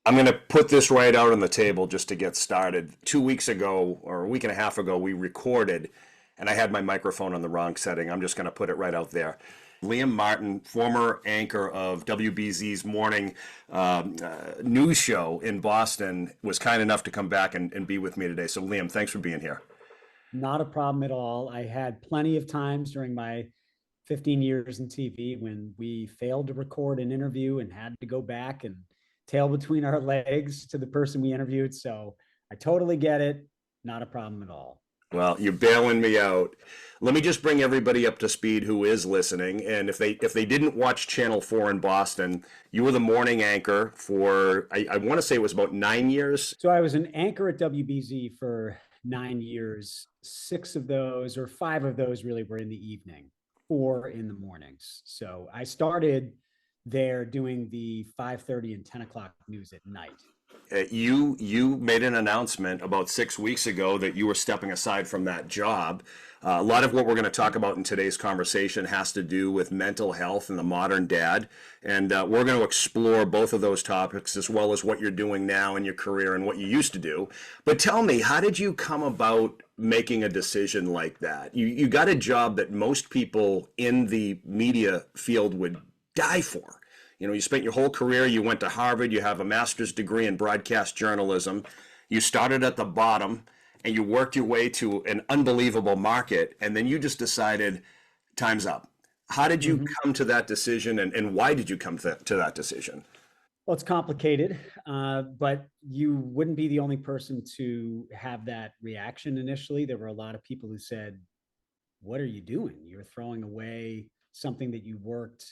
I'm going to put this right out on the table just to get started. 2 weeks ago, or a week and a half ago, we recorded, and I had my microphone on the wrong setting. I'm just going to put it right out there. Liam Martin, former anchor of WBZ's morning news show in Boston, was kind enough to come back and be with me today. So, Liam, thanks for being here. Not a problem at all. I had plenty of times during my 15 years in TV when we failed to record an interview and had to go back and tail between our legs to the person we interviewed. So I totally get it. Not a problem at all. Well, you're bailing me out. Let me just bring everybody up to speed who is listening. And if they didn't watch Channel 4 in Boston, you were the morning anchor for I want to say it was about 9 years. So I was an anchor at WBZ for 9 years. Six of those, or five of those, really were in the evening, four in the mornings. So I started there doing the 5:30 and 10 o'clock news at night. You made an announcement about 6 weeks ago that you were stepping aside from that job. A lot of what we're going to talk about in today's conversation has to do with mental health and the modern dad, and we're going to explore both of those topics as well as what you're doing now in your career and what you used to do. But tell me, how did you come about making a decision like that? You got a job that most people in the media field would die for. You know, you spent your whole career, you went to Harvard, you have a master's degree in broadcast journalism. You started at the bottom and you worked your way to an unbelievable market, and then you just decided, time's up. How did you come to that decision, and why did you come to that decision? Well, it's complicated, but you wouldn't be the only person to have that reaction initially. There were a lot of people who said, what are you doing? You're throwing away something that you worked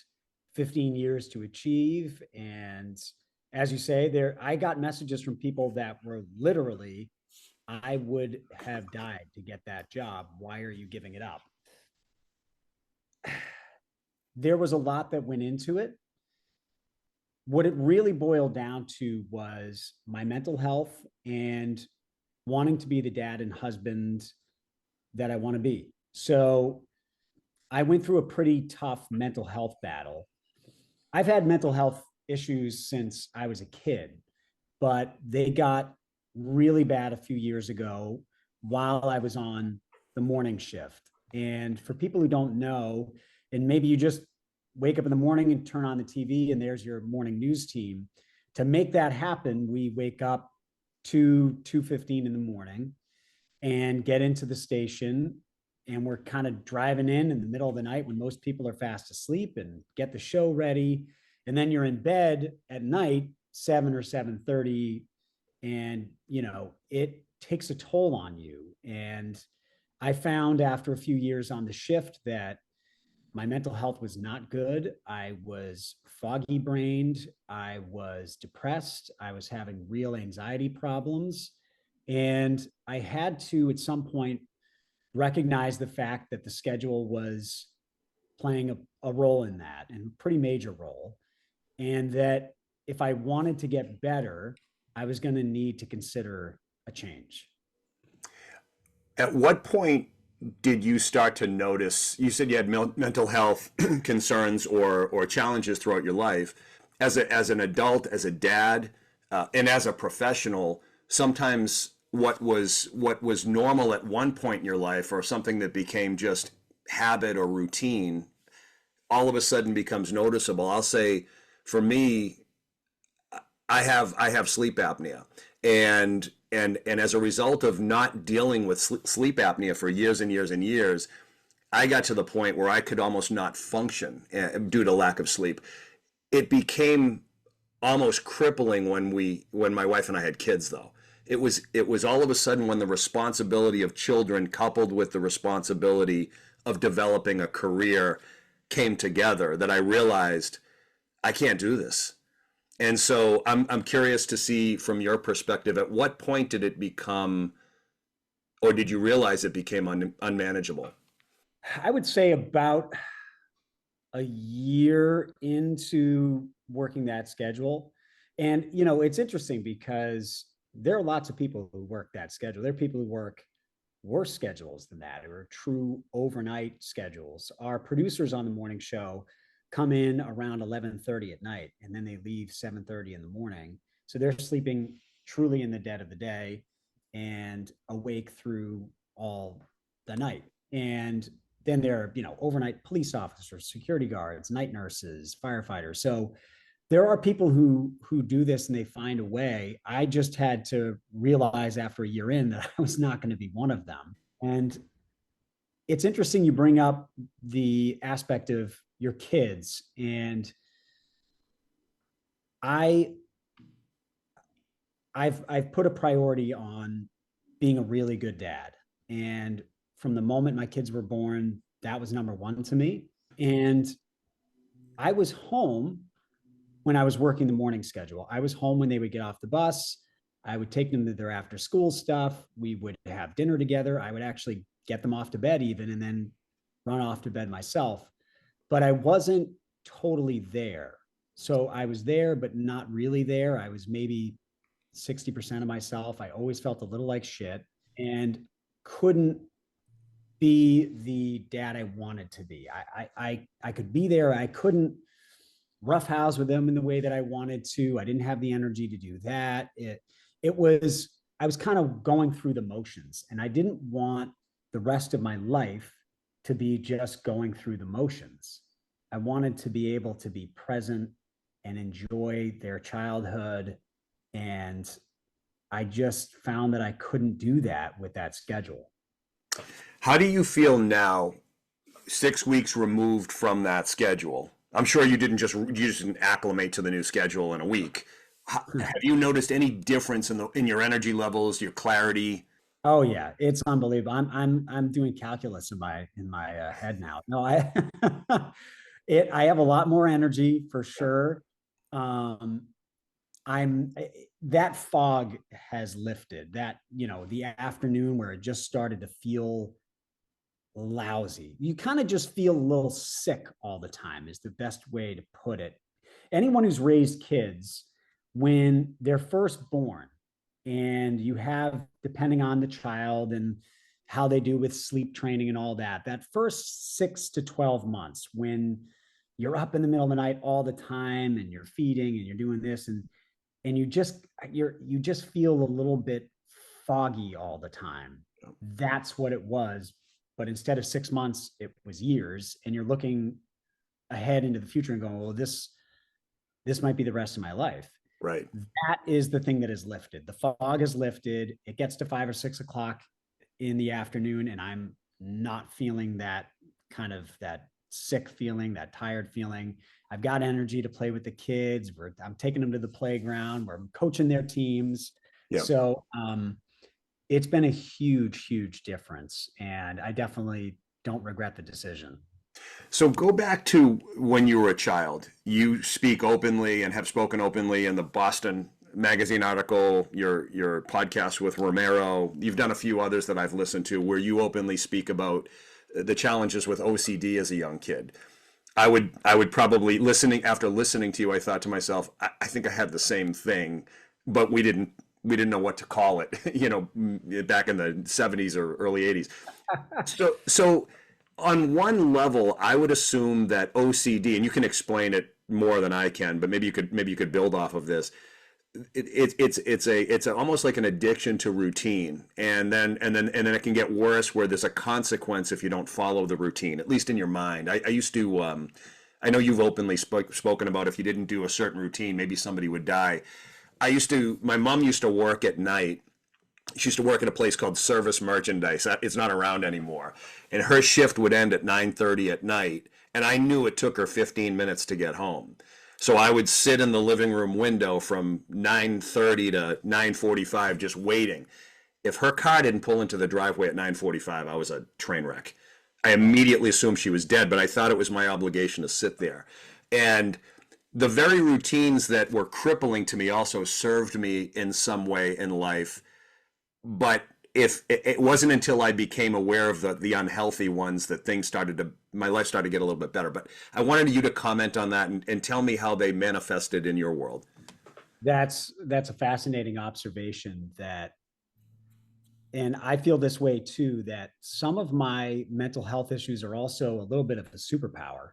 15 years to achieve. And as you say, I got messages from people that were literally, I would have died to get that job. Why are you giving it up? There was a lot that went into it. What it really boiled down to was my mental health and wanting to be the dad and husband that I want to be. So I went through a pretty tough mental health battle. I've had mental health issues since I was a kid, but they got really bad a few years ago while I was on the morning shift. And for people who don't know, and maybe you just wake up in the morning and turn on the TV and there's your morning news team. To make that happen, we wake up to 2:15 in the morning and get into the station, and we're kind of driving in the middle of the night when most people are fast asleep, and get the show ready. And then you're in bed at night, 7 or 7:30, and it takes a toll on you. And I found after a few years on the shift that my mental health was not good. I was foggy brained. I was depressed. I was having real anxiety problems. And I had to, at some point, recognize the fact that the schedule was playing a role in that, and a pretty major role. And that if I wanted to get better, I was going to need to consider a change. At what point did you start to notice? You said you had mental health concerns or challenges throughout your life. As an adult, as a dad, and as a professional, sometimes what was normal at one point in your life, or something that became just habit or routine, all of a sudden becomes noticeable. I'll say, for me, I have sleep apnea, and as a result of not dealing with sleep apnea for years and years and years, I got to the point where I could almost not function due to lack of sleep. It became almost crippling when my wife and I had kids, though. It was all of a sudden, when the responsibility of children coupled with the responsibility of developing a career came together, that I realized I can't do this. And so I'm curious to see from your perspective, at what point did it become, or did you realize it became unmanageable? I would say about a year into working that schedule. And, it's interesting because there are lots of people who work that schedule. There are people who work worse schedules than that, or true overnight schedules. Our producers on the morning show come in around 11:30 at night, and then they leave 7:30 in the morning. So they're sleeping truly in the dead of the day and awake through all the night. And then there are, overnight police officers, security guards, night nurses, firefighters. So there are people who do this and they find a way. I just had to realize after a year in that I was not going to be one of them. And it's interesting you bring up the aspect of your kids. And I I've put a priority on being a really good dad. And from the moment my kids were born, that was number one to me. And I was home when I was working the morning schedule. I was home when they would get off the bus. I would take them to their after school stuff. We would have dinner together. I would actually get them off to bed even and then run off to bed myself. But I wasn't totally there. So I was there, but not really there. I was maybe 60% of myself. I always felt a little like shit and couldn't be the dad I wanted to be. I could be there. I couldn't roughhouse with them in the way that I wanted to. I didn't have the energy to do that. It was I was kind of going through the motions, and I didn't want the rest of my life to be just going through the motions. I wanted to be able to be present and enjoy their childhood. And I just found that I couldn't do that with that schedule. How do you feel now, 6 weeks removed from that schedule? I'm sure you just didn't acclimate to the new schedule in a week. Have you noticed any difference in your energy levels, your clarity? Oh yeah, it's unbelievable. I'm doing calculus in my head now. No, I have a lot more energy for sure. Um, I'm that fog has lifted. That the afternoon where it just started to feel lousy. You kind of just feel a little sick all the time. Is the best way to put it. Anyone who's raised kids, when they're first born, and you have, depending on the child and how they do with sleep training and all that, that first 6 to 12 months when you're up in the middle of the night all the time and you're feeding and you're doing this and you just feel a little bit foggy all the time. That's what it was. But instead of 6 months, it was years, and you're looking ahead into the future and going, well, this might be the rest of my life. Right. That is the thing that is lifted. The fog is lifted. It gets to 5 or 6 o'clock in the afternoon, and I'm not feeling that kind of that sick feeling, that tired feeling. I've got energy to play with the kids. I'm taking them to the playground. We're coaching their teams. Yeah. So it's been a huge, huge difference, and I definitely don't regret the decision. So go back to when you were a child. You speak openly and have spoken openly in the Boston magazine article, your podcast with Romero. You've done a few others that I've listened to where you openly speak about the challenges with OCD as a young kid. I would probably after listening to you, I thought to myself, I think I had the same thing, but we didn't know what to call it, back in the 70s or early 80s. So on one level, I would assume that OCD, and you can explain it more than I can, but maybe you could build off of this. It's almost like an addiction to routine, and then it can get worse where there's a consequence if you don't follow the routine, at least in your mind. I used to I know you've openly spoken about if you didn't do a certain routine, maybe somebody would die. My mom used to work at night. She used to work at a place called Service Merchandise. It's not around anymore. And her shift would end at 9:30 at night. And I knew it took her 15 minutes to get home. So I would sit in the living room window from 9:30 to 9:45 just waiting. If her car didn't pull into the driveway at 9:45, I was a train wreck. I immediately assumed she was dead, but I thought it was my obligation to sit there. And the very routines that were crippling to me also served me in some way in life. But if it wasn't until I became aware of the unhealthy ones that my life started to get a little bit better. But I wanted you to comment on that and tell me how they manifested in your world. That's a fascinating observation, and I feel this way too, that some of my mental health issues are also a little bit of a superpower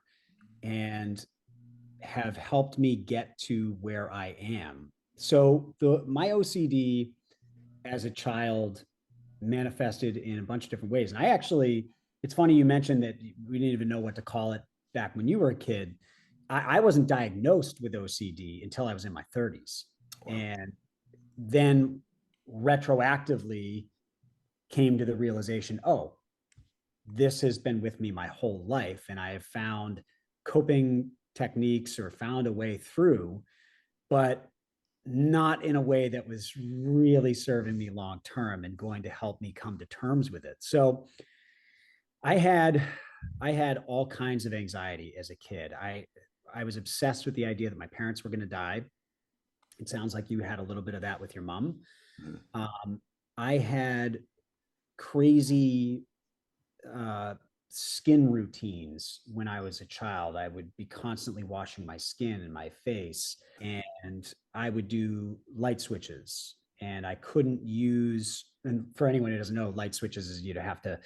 and have helped me get to where I am. So my OCD as a child manifested in a bunch of different ways. And I actually, it's funny you mentioned that we didn't even know what to call it back when you were a kid. I wasn't diagnosed with OCD until I was in my 30s. Wow. And then retroactively came to the realization, oh, this has been with me my whole life. And I have found coping techniques or found a way through, but not in a way that was really serving me long term and going to help me come to terms with it. So I had I had all kinds of anxiety as a kid. I was obsessed with the idea that my parents were going to die. It sounds like you had a little bit of that with your mom. Mhm. I had crazy uh, skin routines when I was a child. I would be constantly washing my skin and my face, and I would do light switches. And I couldn't use, and for anyone who doesn't know, light switches is you'd have to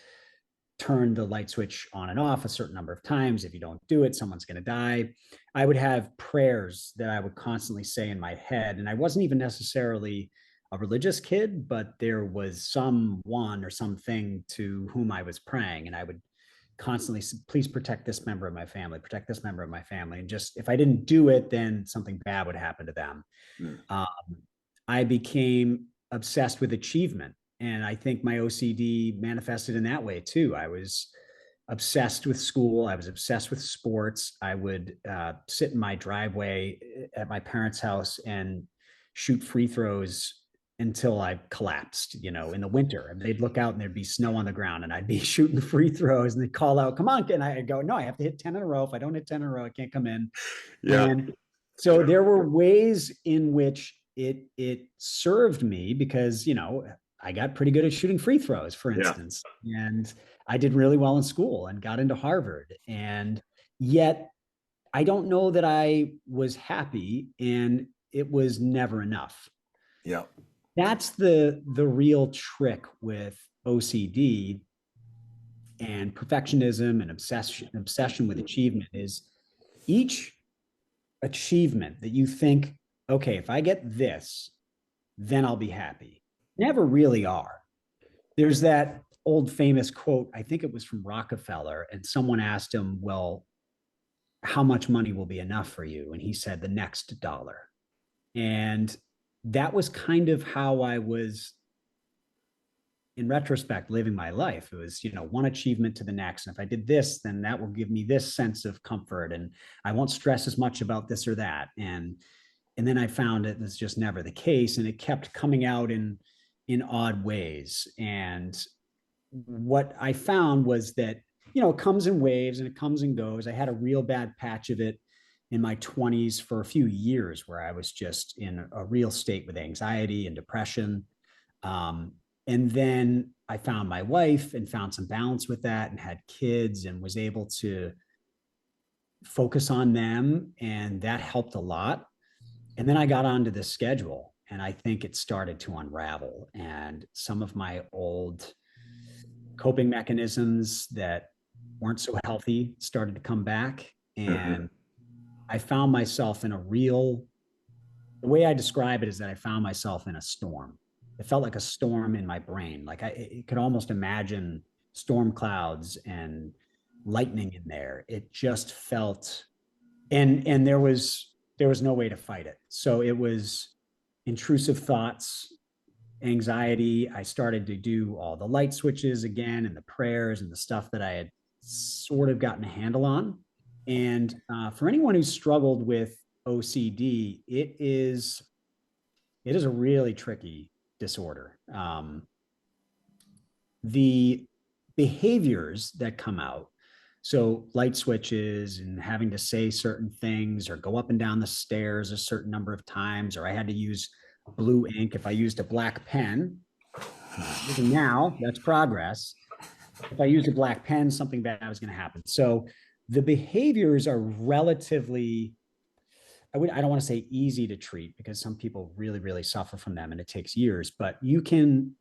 turn the light switch on and off a certain number of times. If you don't do it, someone's going to die. I would have prayers that I would constantly say in my head. And I wasn't even necessarily a religious kid, but there was someone or something to whom I was praying. And I would constantly, please protect this member of my family, protect this member of my family. And just if I didn't do it, then something bad would happen to them. Mhm. Um, I became obsessed with achievement. And I think my OCD manifested in that way too. I was obsessed with school. I was obsessed with sports. I would sit in my driveway at my parents' house and shoot free throws until I collapsed, in the winter. And they'd look out and there'd be snow on the ground and I'd be shooting free throws and they'd call out, come on. And I'd go, no, I have to hit 10 in a row. If I don't hit 10 in a row, I can't come in. Yeah. And so there were ways in which it served me because, I got pretty good at shooting free throws, for Yeah. instance. And I did really well in school and got into Harvard. And yet I don't know that I was happy and it was never enough. Yeah. That's the real trick with OCD and perfectionism and obsession with achievement is each achievement that you think, okay, if I get this, then I'll be happy, never really are. There's that old famous quote, I think it was from Rockefeller, and someone asked him, well, how much money will be enough for you? And he said, the next dollar. And that was kind of how I was, in retrospect, living my life. It was, one achievement to the next. And if I did this, then that will give me this sense of comfort. And I won't stress as much about this or that. And then I found it was just never the case. And it kept coming out in odd ways. And what I found was that, it comes in waves and it comes and goes. I had a real bad patch of it in my 20s for a few years where I was just in a real state with anxiety and depression. Um, and then I found my wife and found some balance with that and had kids and was able to focus on them. And that helped a lot. And then I got onto the schedule and I think it started to unravel. And some of my old coping mechanisms that weren't so healthy started to come back. Mhm. And I found myself in a real, the way I describe it is that I found myself in a storm. It felt like a storm in my brain. Like I could almost imagine storm clouds and lightning in there. It just felt, and there was no way to fight it. So it was intrusive thoughts, anxiety. I started to do all the light switches again and the prayers and the stuff that I had sort of gotten a handle on. And for anyone who's struggled with OCD, it is a really tricky disorder. The behaviors that come out, so light switches and having to say certain things or go up and down the stairs a certain number of times, or I had to use blue ink if I used a black pen. Even now, that's progress. If I used a black pen, something bad was going to happen. So the behaviors are relatively, I don't want to say easy to treat because some people really, really suffer from them and it takes years, but you can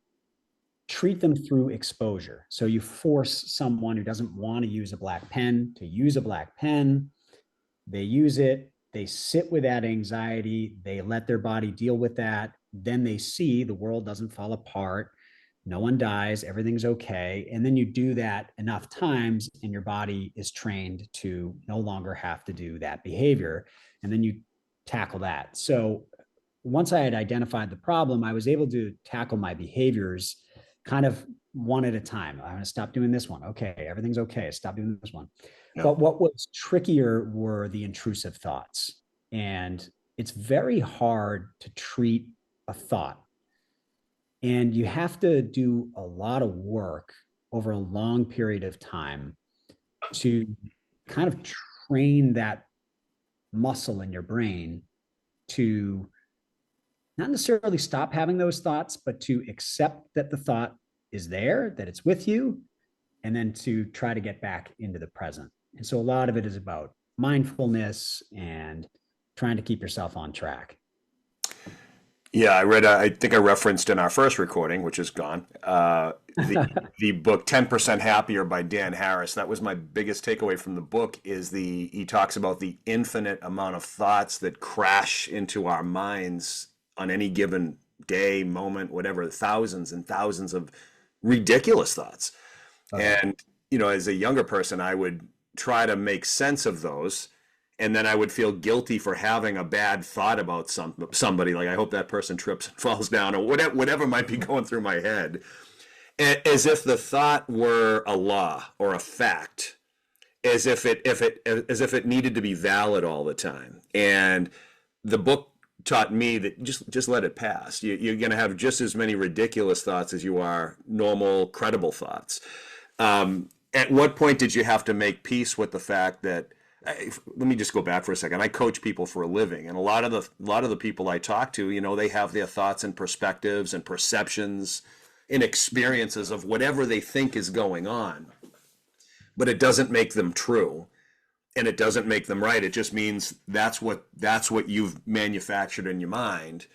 treat them through exposure. So you force someone who doesn't want to use a black pen to use a black pen. They use it. they sit with that anxiety, they let their body deal with that, then they see the world doesn't fall apart, no one dies, everything's okay. And then you do that enough times and your body is trained to no longer have to do that behavior. And then you tackle that. So once I had identified the problem, I was able to tackle my behaviors kind of one at a time. I'm going to stop doing this one. Okay, everything's okay. Stop doing this one. Yeah. But what was trickier were the intrusive thoughts. And it's very hard to treat a thought. And you have to do a lot of work over a long period of time to kind of train that muscle in your brain to not necessarily stop having those thoughts, but to accept that the thought is there, that it's with you, and then to try to get back into the present. And so a lot of it is about mindfulness and trying to keep yourself on track. Yeah, I read. I think I referenced in our first recording, which is gone, the book 10% Happier by Dan Harris. That was my biggest takeaway from the book. Is he talks about the infinite amount of thoughts that crash into our minds on any given day, moment, whatever, thousands and thousands of ridiculous thoughts. Okay. And as a younger person, I would try to make sense of those, and then I would feel guilty for having a bad thought about somebody. Like, I hope that person trips and falls down, or whatever might be going through my head, as if the thought were a law or a fact, as if it needed to be valid all the time. And the book taught me that just let it pass. You're going to have just as many ridiculous thoughts as you are normal, credible thoughts. At what point did you have to make peace with the fact that, let me just go back for a second. I coach people for a living, and a lot of the people I talk to, they have their thoughts and perspectives and perceptions and experiences of whatever they think is going on, but it doesn't make them true, and it doesn't make them right. It just means that's what you've manufactured in your mind.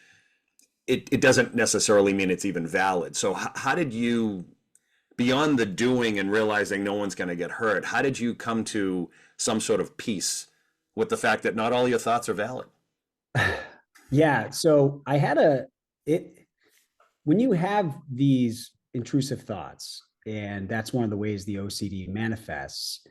It doesn't necessarily mean it's even valid. So how did you, beyond the doing and realizing no one's going to get hurt, how did you come to some sort of peace with the fact that not all your thoughts are valid? Yeah. So I had when you have these intrusive thoughts, and that's one of the ways the OCD manifests,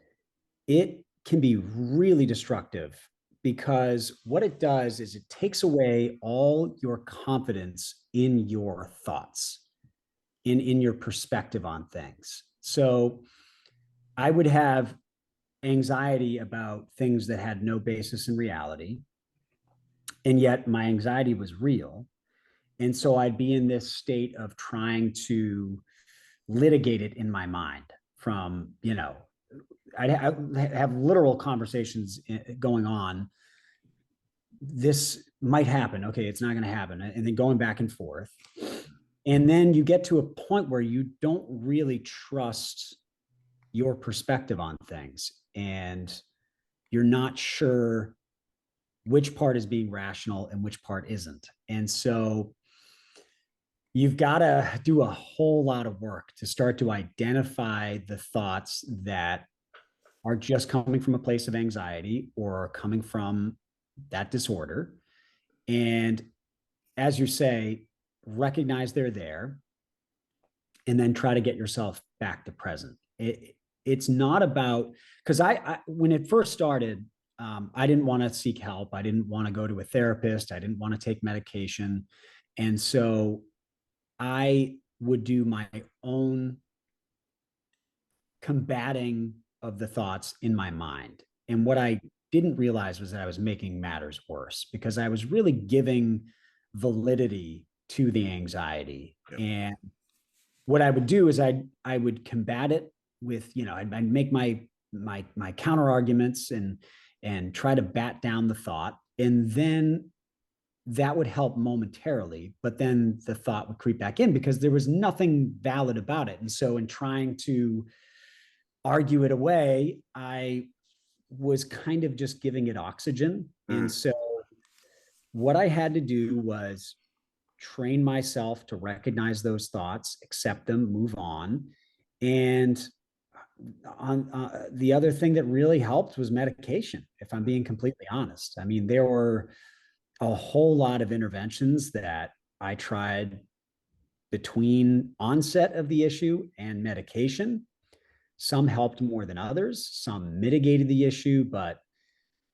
it can be really destructive because what it does is it takes away all your confidence in your thoughts, in your perspective on things. So I would have anxiety about things that had no basis in reality, and yet my anxiety was real. And so I'd be in this state of trying to litigate it in my mind from, I'd have literal conversations going on. This might happen. Okay, it's not going to happen. And then going back and forth. And then you get to a point where you don't really trust your perspective on things. And you're not sure which part is being rational and which part isn't. And so you've got to do a whole lot of work to start to identify the thoughts that are just coming from a place of anxiety or coming from that disorder. And as you say, recognize they're there and then try to get yourself back to present. It's not about, because I when it first started, I didn't want to seek help. I didn't want to go to a therapist. I didn't want to take medication. And so I would do my own combating of the thoughts in my mind. And what I didn't realize was that I was making matters worse because I was really giving validity to the anxiety. Yep. And what I would do is I would combat it with, I'd make my counter arguments and try to bat down the thought. And then that would help momentarily, but then the thought would creep back in because there was nothing valid about it. And so in trying to argue it away, I was kind of just giving it oxygen. And so what I had to do was train myself to recognize those thoughts, accept them, move on, and on the other thing that really helped was medication, if I'm being completely honest. I mean, there were a whole lot of interventions that I tried between onset of the issue and medication. Some helped more than others, some mitigated the issue, but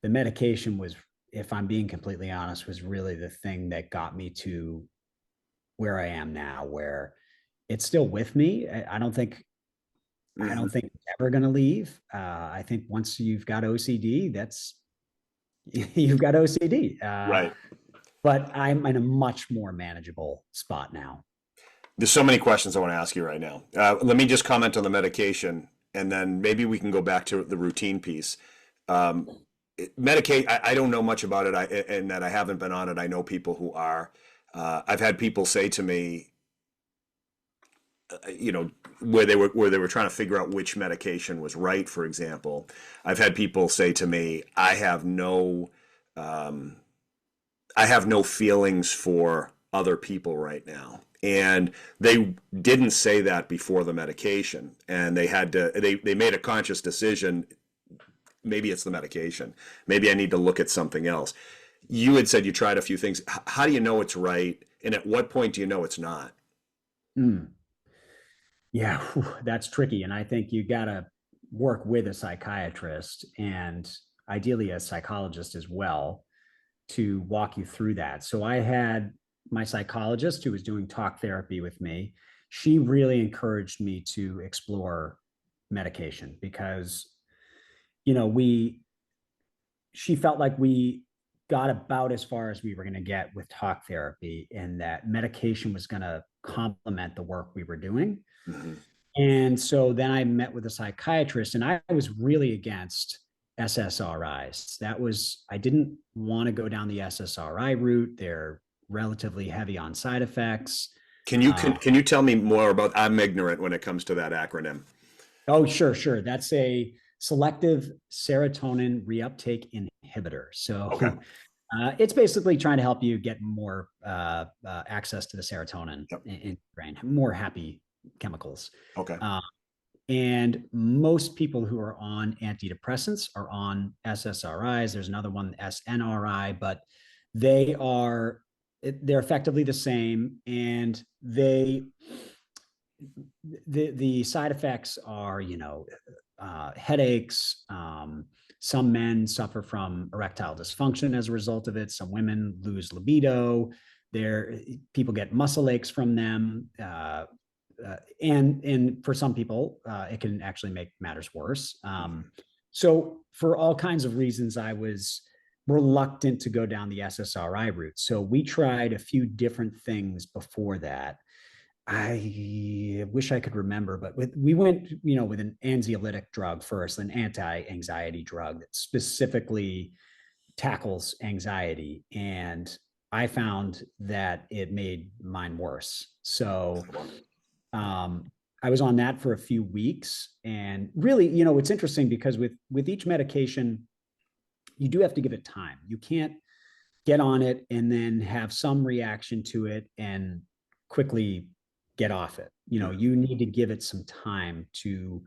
the medication was, if I'm being completely honest, was really the thing that got me to where I am now, where it's still with me. I Mhm. don't think it's ever going to leave. I think once you've got OCD, that's you've got OCD. Right. But I'm in a much more manageable spot now. There's so many questions I want to ask you right now. Let me just comment on the medication, and then maybe we can go back to the routine piece. Um, Medicaid, I don't know much about it, and that I haven't been on it. I know people who are. I've had people say to me, you know, where they were trying to figure out which medication was right. For example, I've had people say to me, um, I have no feelings for other people right now. And they didn't say that before the medication. And they made a conscious decision. Maybe it's the medication. Maybe I need to look at something else. You had said you tried a few things. How do you know it's right? And at what point do you know it's not? Mm. Yeah, that's tricky. And I think you got to work with a psychiatrist and ideally a psychologist as well to walk you through that. So I had my psychologist who was doing talk therapy with me. She really encouraged me to explore medication because, you know, she felt like we got about as far as we were going to get with talk therapy and that medication was going to complement the work we were doing. Mm-hmm. And so then I met with a psychiatrist and I was really against SSRIs. I didn't want to go down the SSRI route. They're relatively heavy on side effects. Can you tell me more about? I'm ignorant when it comes to that acronym. Oh, sure, sure. That's a selective serotonin reuptake inhibitor. Okay. So it's basically trying to help you get more access to the serotonin Yep. in your brain, more happy chemicals. Okay. Uh, and most people who are on antidepressants are on SSRIs. There's another one, SNRI, but they are they're effectively the same, and the side effects are, headaches. Some men suffer from erectile dysfunction as a result of it. Some women lose libido. People get muscle aches from them. And for some people, it can actually make matters worse. So for all kinds of reasons, I was reluctant to go down the SSRI route. So we tried a few different things before that. I wish I could remember, but we went, with an anxiolytic drug first, an anti-anxiety drug that specifically tackles anxiety. And I found that it made mine worse. So I was on that for a few weeks. And really, it's interesting because with each medication, you do have to give it time. You can't get on it and then have some reaction to it and quickly get off it. You need to give it some time to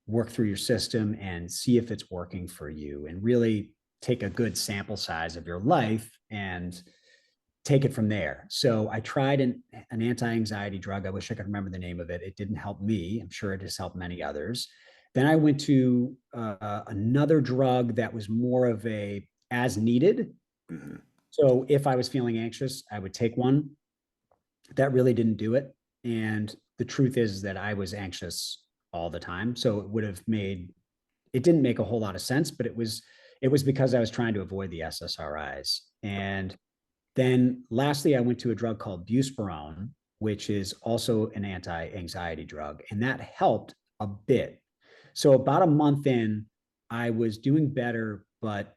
work through your system and see if it's working for you and really take a good sample size of your life and take it from there. So I tried an anti-anxiety drug. I wish I could remember the name of it. It didn't help me. I'm sure it has helped many others. Then I went to another drug that was more of a as needed. Mm-hmm. So if I was feeling anxious, I would take one. That really didn't do it. And the truth is that I was anxious all the time. So it didn't make a whole lot of sense, but it was because I was trying to avoid the SSRIs. And then lastly, I went to a drug called buspirone, which is also an anti-anxiety drug, and that helped a bit. So about a month in, I was doing better, but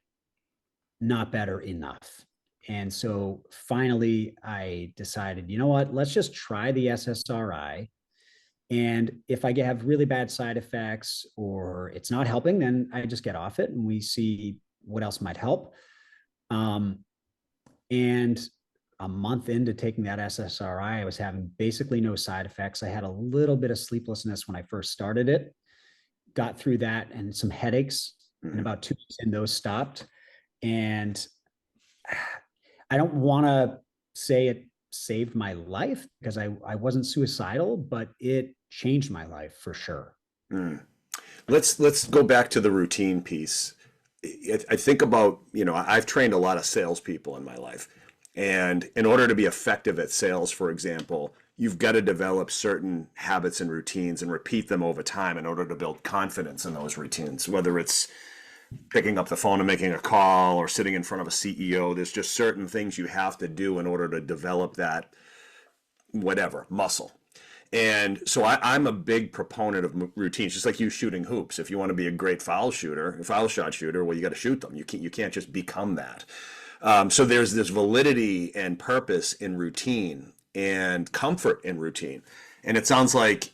not better enough. And so finally, I decided, you know what, let's just try the SSRI. And if I have really bad side effects or it's not helping, then I just get off it and we see what else might help. And a month into taking that SSRI, I was having basically no side effects. I had a little bit of sleeplessness when I first started it. got through that and some headaches. And Mhm. about 2 weeks in, those stopped. And I don't want to say it saved my life because I wasn't suicidal, but it changed my life for sure. Mm. Let's go back to the routine piece. I think about, I've trained a lot of salespeople in my life. And in order to be effective at sales, for example, you've got to develop certain habits and routines and repeat them over time in order to build confidence in those routines, whether it's picking up the phone and making a call or sitting in front of a CEO. There's just certain things you have to do in order to develop that, whatever, muscle. And so I'm a big proponent of routines, just like you shooting hoops. If you want to be a great foul shot shooter, well, you got to shoot them. You can't just become that. So there's this validity and purpose in routine and comfort in routine. And it sounds like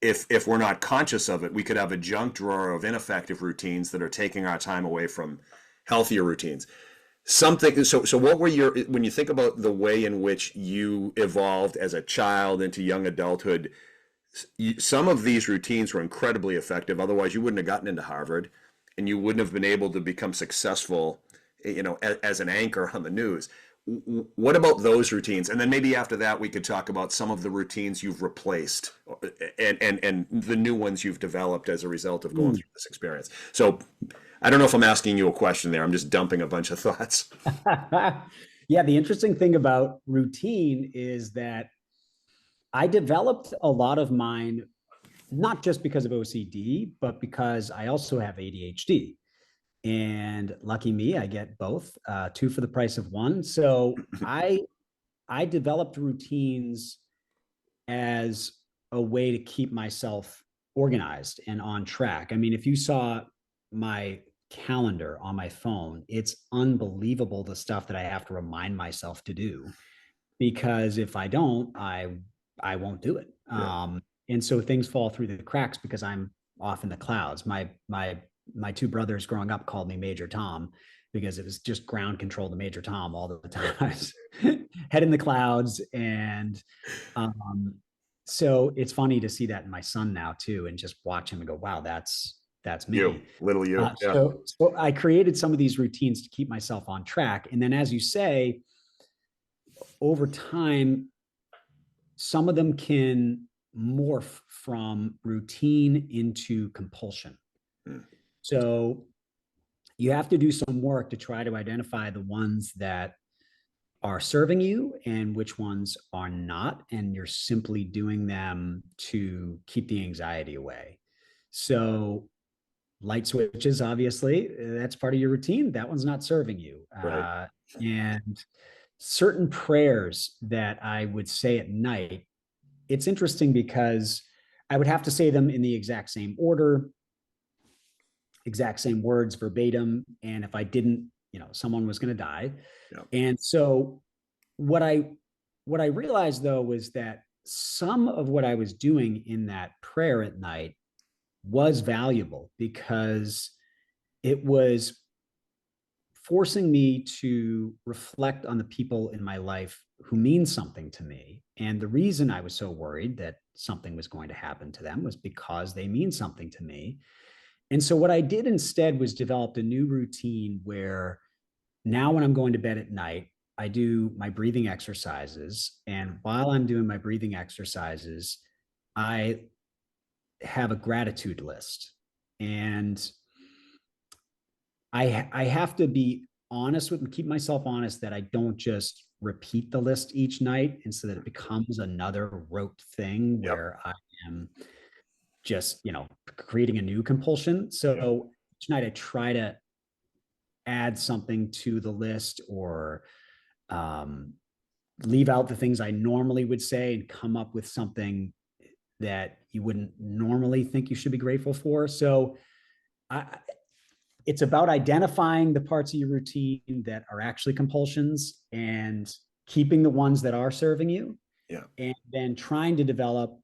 if we're not conscious of it, we could have a junk drawer of ineffective routines that are taking our time away from healthier routines. So what were when you think about the way in which you evolved as a child into young adulthood, some of these routines were incredibly effective. Otherwise, you wouldn't have gotten into Harvard and you wouldn't have been able to become successful, as an anchor on the news. What about those routines? And then maybe after that, we could talk about some of the routines you've replaced and the new ones you've developed as a result of going Mm. through this experience. So I don't know if I'm asking you a question there. I'm just dumping a bunch of thoughts. Yeah, the interesting thing about routine is that I developed a lot of mine not just because of OCD, but because I also have ADHD. And lucky me, I get both, two for the price of one. So I developed routines as a way to keep myself organized and on track. I mean, if you saw my calendar on my phone, it's unbelievable the stuff that I have to remind myself to do because if I don't, I won't do it. Yeah. And so things fall through the cracks because I'm off in the clouds. My two brothers growing up called me Major Tom because it was just ground control to Major Tom all the time. Head in the clouds. And um, so it's funny to see that in my son now too, and just watch him and go, wow, that's You, me. little you. Yeah. So I created some of these routines to keep myself on track. And then, as you say, over time, some of them can morph from routine into compulsion. Mm. So you have to do some work to try to identify the ones that are serving you and which ones are not. And you're simply doing them to keep the anxiety away. So light switches, obviously, that's part of your routine. That one's not serving you. Right. And certain prayers that I would say at night, it's interesting because I would have to say them in the exact same order, exact same words verbatim. And if I didn't, someone was going to die. Yeah. And so what I what I realized though was that some of what I was doing in that prayer at night was valuable because it was forcing me to reflect on the people in my life who mean something to me. And the reason I was so worried that something was going to happen to them was because they mean something to me. And so what I did instead was developed a new routine where now when I'm going to bed at night, I do my breathing exercises. And while I'm doing my breathing exercises, I have a gratitude list. And I have to be honest with and keep myself honest that I don't just repeat the list each night and so that it becomes another rote thing Yep. where I am just, creating a new compulsion. Yep. So each night I try to add something to the list or um, leave out the things I normally would say and come up with something that you wouldn't normally think you should be grateful for. So I, it's about identifying the parts of your routine that are actually compulsions and keeping the ones that are serving you. Yeah. And then trying to develop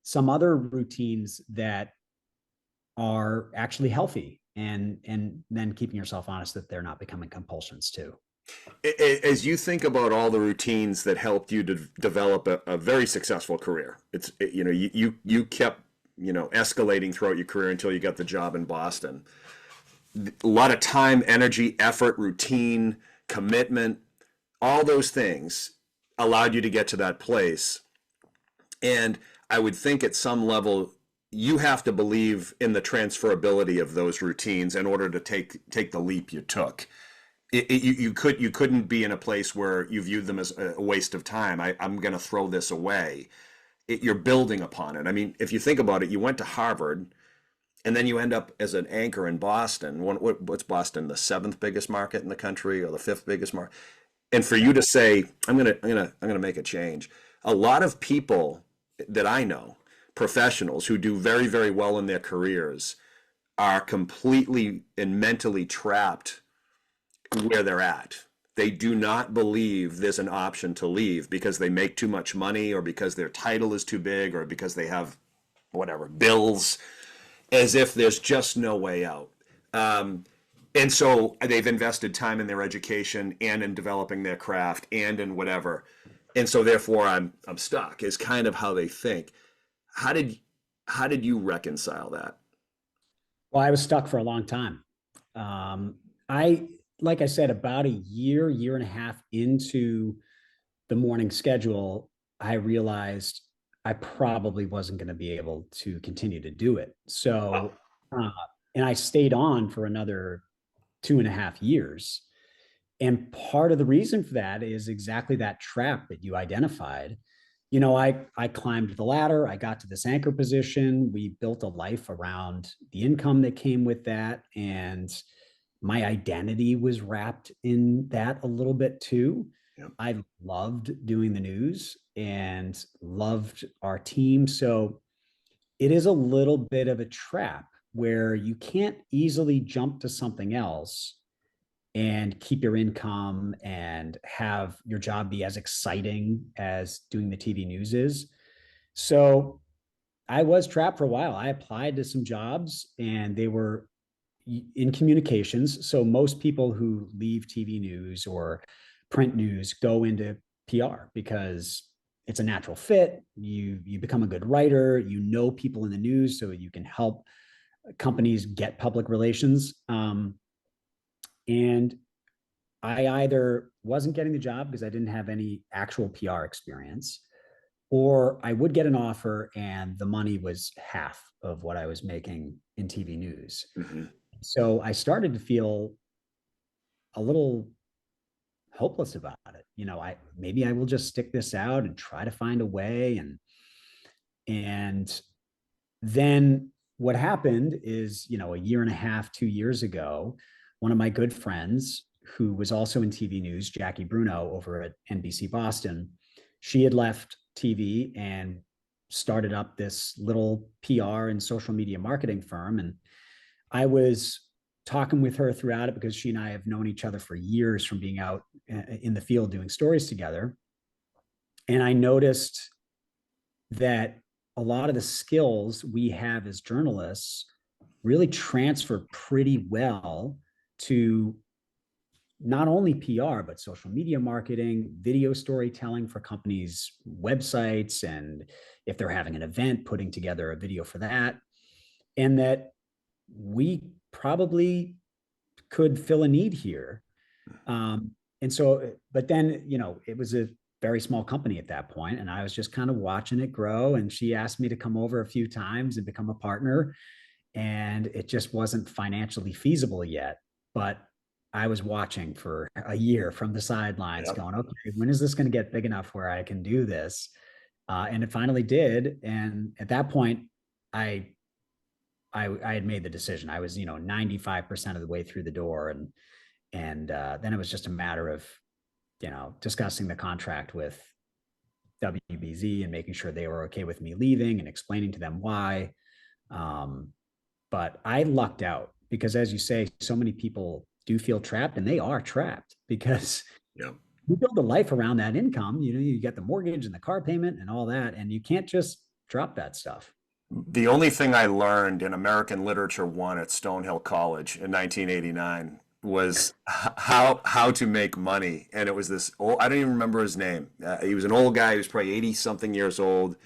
some other routines that are actually healthy and then keeping yourself honest that they're not becoming compulsions too. As you think about all the routines that helped you to develop a very successful career, you kept escalating throughout your career until you got the job in Boston. A lot of time, energy, effort, routine, commitment, all those things allowed you to get to that place. And I would think at some level, you have to believe in the transferability of those routines in order to take the leap you took. You couldn't be in a place where you viewed them as a waste of time. I'm going to throw this away. You're building upon it. I mean, if you think about it, you went to Harvard, and then you end up as an anchor in Boston. What's Boston? The seventh biggest market in the country, or the fifth biggest market? And for you to say, I'm gonna make a change. A lot of people that I know, professionals who do very, very well in their careers, are completely and mentally trapped where they're at. They do not believe there's an option to leave because they make too much money, or because their title is too big, or because they have whatever bills, as if there's just no way out. And so they've invested time in their education and in developing their craft and in whatever. And so therefore I'm stuck, is kind of how they think. How did you reconcile that? Well, I was stuck for a long time. I, like I said, about a year and a half into the morning schedule, I realized I probably wasn't going to be able to continue to do it. Oh, So, uh, and I stayed on for another 2.5 years. And part of the reason for that is exactly that trap that you identified. I climbed the ladder, I got to this anchor position, we built a life around the income that came with that. And my identity was wrapped in that a little bit too. yeah. I loved doing the news and loved our team. So it is a little bit of a trap where you can't easily jump to something else and keep your income and have your job be as exciting as doing the TV news is. So I was trapped for a while. I applied to some jobs and they were in communications. So most people who leave TV news or print news go into PR because it's a natural fit. You become a good writer, people in the news, so you can help companies get public relations. And I either wasn't getting the job because I didn't have any actual PR experience, or I would get an offer and the money was half of what I was making in TV news. Mm-hmm. So I started to feel a little hopeless about it. Maybe I will just stick this out and try to find a way. And then what happened is, a year and a half, 2 years ago, one of my good friends who was also in TV news, Jackie Bruno over at NBC Boston, she had left TV and started up this little PR and social media marketing firm. And I was talking with her throughout it because she and I have known each other for years from being out in the field doing stories together. And I noticed that a lot of the skills we have as journalists really transfer pretty well to not only PR, but social media marketing, video storytelling for companies' websites, and if they're having an event, putting together a video for that. And that we probably could fill a need here. And so, but then, it was a very small company at that point, and I was just kind of watching it grow. And she asked me to come over a few times and become a partner, and it just wasn't financially feasible yet. But I was watching for a year from the sidelines, Yep. going, okay, when is this going to get big enough where I can do this? And it finally did. And at that point, I I had made the decision. I was 95% of the way through the door, and then it was just a matter of discussing the contract with WBZ and making sure they were okay with me leaving and explaining to them why. But I lucked out because, as you say, so many people do feel trapped, and they are trapped because Yep. you build a life around that income. You get the mortgage and the car payment and all that, and you can't just drop that stuff. The only thing I learned in American Literature 1 at Stonehill College in 1989 was how to make money. And it was this old, I don't even remember his name. He was an old guy. He was probably 80 something years old.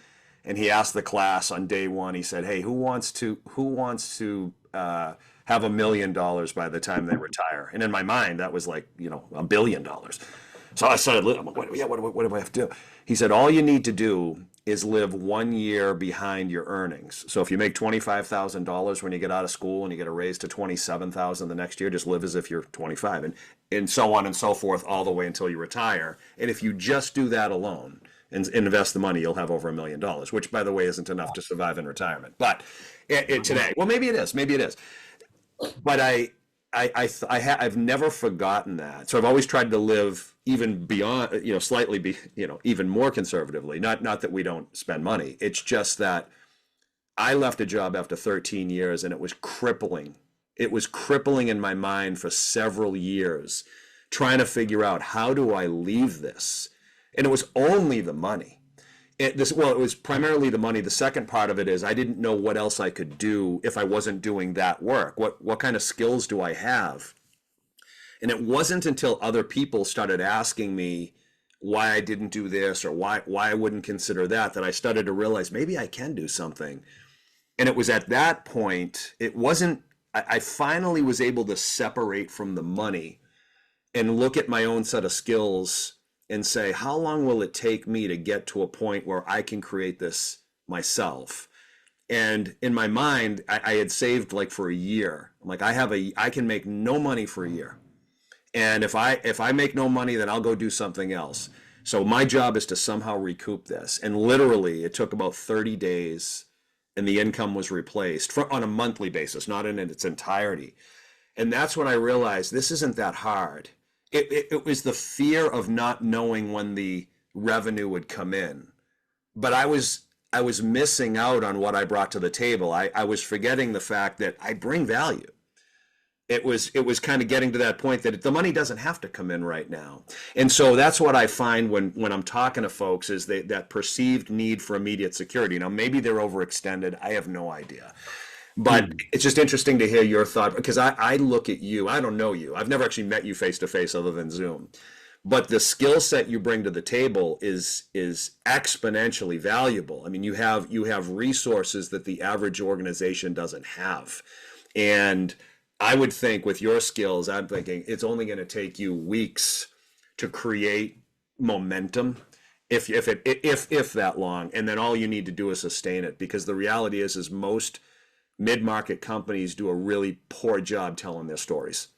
and he asked the class on day one. He said, "Hey, who wants to have $1 million by the time they retire?" And in my mind, that was like, $1 billion. So I started, I'm like, what do I have to do? He said, all you need to do is live 1 year behind your earnings. So if you make $25,000 when you get out of school and you get a raise to 27,000 the next year, just live as if you're 25, and so on and so forth all the way until you retire. And if you just do that alone and invest the money, you'll have over $1 million, which, by the way, isn't enough to survive in retirement. But today, well, maybe it is. But I've never forgotten that. So I've always tried to live even beyond, slightly even more conservatively. Not that we don't spend money. It's just that I left a job after 13 years and it was crippling. It was crippling in my mind for several years, trying to figure out, how do I leave this? And it was only the money. It was primarily the money. The second part of it is I didn't know what else I could do if I wasn't doing that work. What kind of skills do I have? And it wasn't until other people started asking me why I didn't do this or why I wouldn't consider that I started to realize maybe I can do something. And it was at that point, I finally was able to separate from the money and look at my own set of skills and say, how long will it take me to get to a point where I can create this myself? And in my mind, I had saved like for a year. I'm like, I can make no money for a year. And if I make no money, then I'll go do something else. So my job is to somehow recoup this. And literally it took about 30 days and the income was replaced on a monthly basis, not in its entirety. And that's when I realized this isn't that hard. It was the fear of not knowing when the revenue would come in. But I was missing out on what I brought to the table. I was forgetting the fact that I bring value. It was kind of getting to that point that the money doesn't have to come in right now. And so that's what I find when I'm talking to folks is that perceived need for immediate security. Now, maybe they're overextended. I have no idea. But it's just interesting to hear your thought, because I look at you. I don't know you. I've never actually met you face to face other than Zoom. But the skill set you bring to the table is exponentially valuable. I mean, you have resources that the average organization doesn't have. And I would think with your skills, I'm thinking it's only going to take you weeks to create momentum, if that long, and then all you need to do is sustain it. Because the reality is most mid-market companies do a really poor job telling their stories,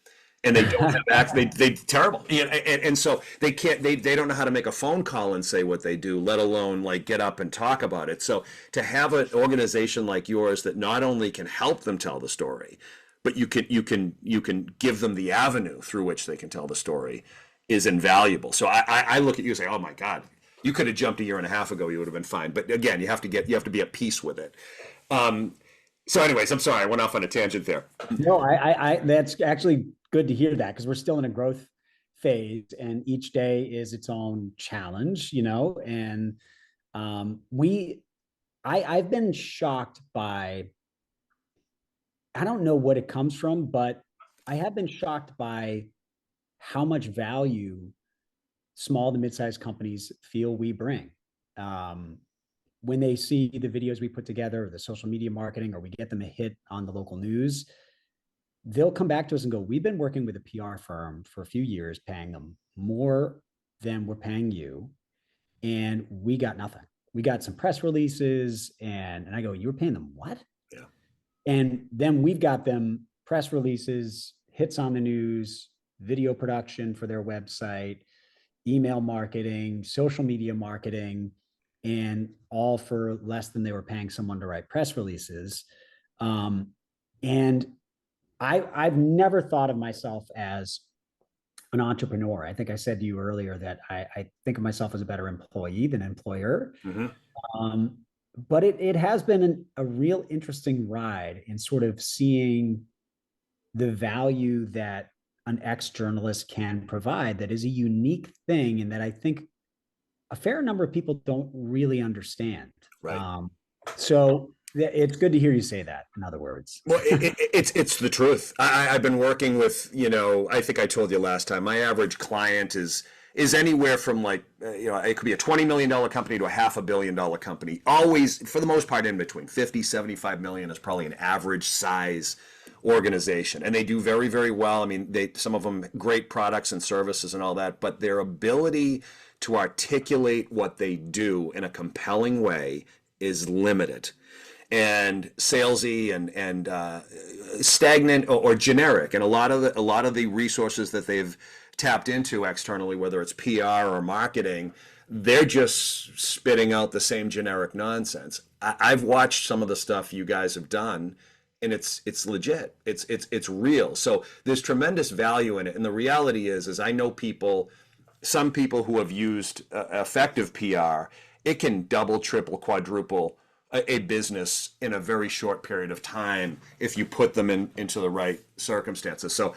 and they don't have they terrible, and so they don't know how to make a phone call and say what they do, let alone like get up and talk about it. So to have an organization like yours that not only can help them tell the story, but you can give them the avenue through which they can tell the story is invaluable. So I look at you and say, oh my God, you could have jumped a year and a half ago, you would have been fine. But again, you have to be at peace with it. So anyways, I'm sorry, I went off on a tangent there. No, I that's actually good to hear that, because we're still in a growth phase and each day is its own challenge, and I've been shocked by, I don't know what it comes from, but I have been shocked by how much value small to mid-sized companies feel we bring. When they see the videos we put together, or the social media marketing, or we get them a hit on the local news, they'll come back to us and go, we've been working with a PR firm for a few years, paying them more than we're paying you, and we got nothing. We got some press releases, and I go, you were paying them what? Yeah. And then we've got them press releases, hits on the news, video production for their website, email marketing, social media marketing, and all for less than they were paying someone to write press releases. And I've never thought of myself as an entrepreneur. I think I said to you earlier that I think of myself as a better employee than employer. Mm-hmm. But it has been a real interesting ride in sort of seeing the value that an ex-journalist can provide that is a unique thing, and that I think a fair number of people don't really understand. Right. So it's good to hear you say that, in other words. Well, it's the truth. I've been working with, I think I told you last time, my average client is is anywhere from like, it could be a $20 million company to a $500 million company. Always, for the most part, in between 50, 75 million is probably an average size organization. And they do very, very well. I mean, some of them great products and services and all that, but their ability to articulate what they do in a compelling way is limited and salesy and stagnant or generic. And a lot of the resources that they've tapped into externally, whether it's PR or marketing, they're just spitting out the same generic nonsense. I've watched some of the stuff you guys have done, and it's legit. It's real. So there's tremendous value in it. And the reality is I know some people who have used effective PR. It can double, triple, quadruple a business in a very short period of time if you put them into the right circumstances. So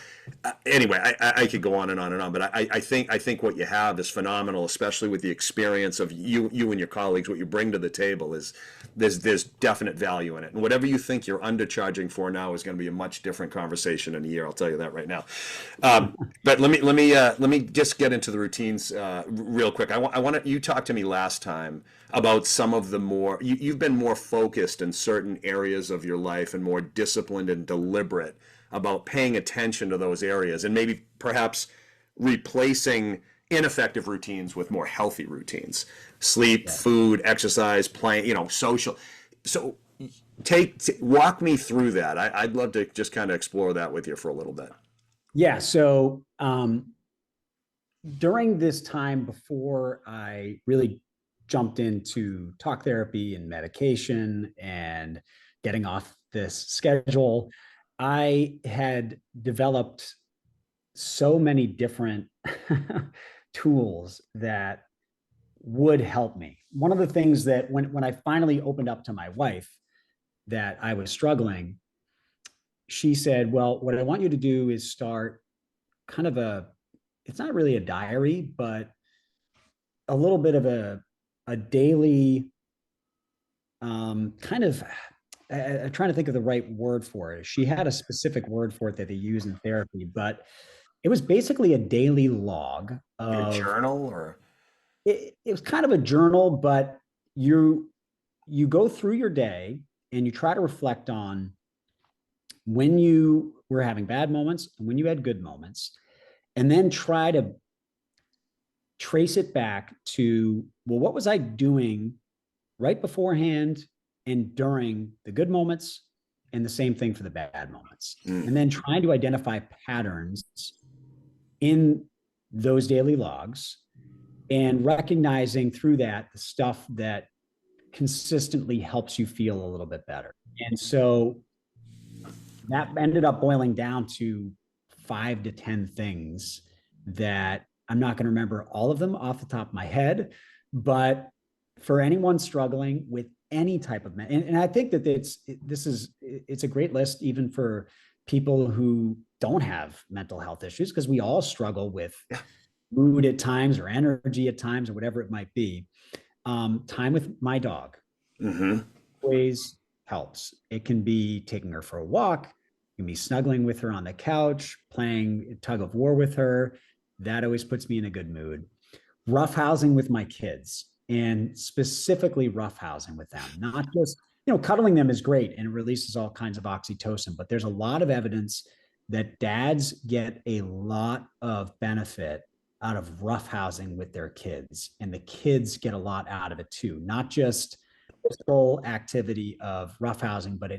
anyway, I could go on and on and on, but I think what you have is phenomenal, especially with the experience of you and your colleagues. What you bring to the table is there's definite value in it, and whatever you think you're undercharging for now is going to be a much different conversation in a year. I'll tell you that right now. But let me just get into the routines real quick. I want you talked to me last time about some of the more you've been more focused in certain areas of your life and more disciplined and deliberate about paying attention to those areas and maybe perhaps replacing ineffective routines with more healthy routines: sleep, food, exercise, playing, social. So walk me through that. I'd love to just kind of explore that with you for a little bit. Yeah. So during this time before I really jumped into talk therapy and medication and getting off this schedule, I had developed so many different tools that would help me. One of the things that when I finally opened up to my wife that I was struggling, she said, well, what I want you to do is start kind of it's not really a diary, but a little bit of a daily kind of, I'm trying to think of the right word for it. She had a specific word for it that they use in therapy, but it was basically a daily log Like a of, journal or it was kind of a journal, but you go through your day and you try to reflect on when you were having bad moments and when you had good moments, and then try to trace it back to, well, what was I doing right beforehand and during the good moments, and the same thing for the bad moments. And then trying to identify patterns in those daily logs and recognizing through that the stuff that consistently helps you feel a little bit better. And so that ended up boiling down to 5 to 10 things that I'm not going to remember all of them off the top of my head, but for anyone struggling with any type of and I think that it's a great list even for people who don't have mental health issues, because we all struggle with mood at times or energy at times or whatever it might be. Time with my dog always helps. It can be taking her for a walk, it can be snuggling with her on the couch, playing tug of war with her. That always puts me in a good mood. Roughhousing with my kids, and specifically roughhousing with them, not just, cuddling them is great and it releases all kinds of oxytocin, but there's a lot of evidence that dads get a lot of benefit out of roughhousing with their kids, and the kids get a lot out of it too. Not just the whole activity of roughhousing, but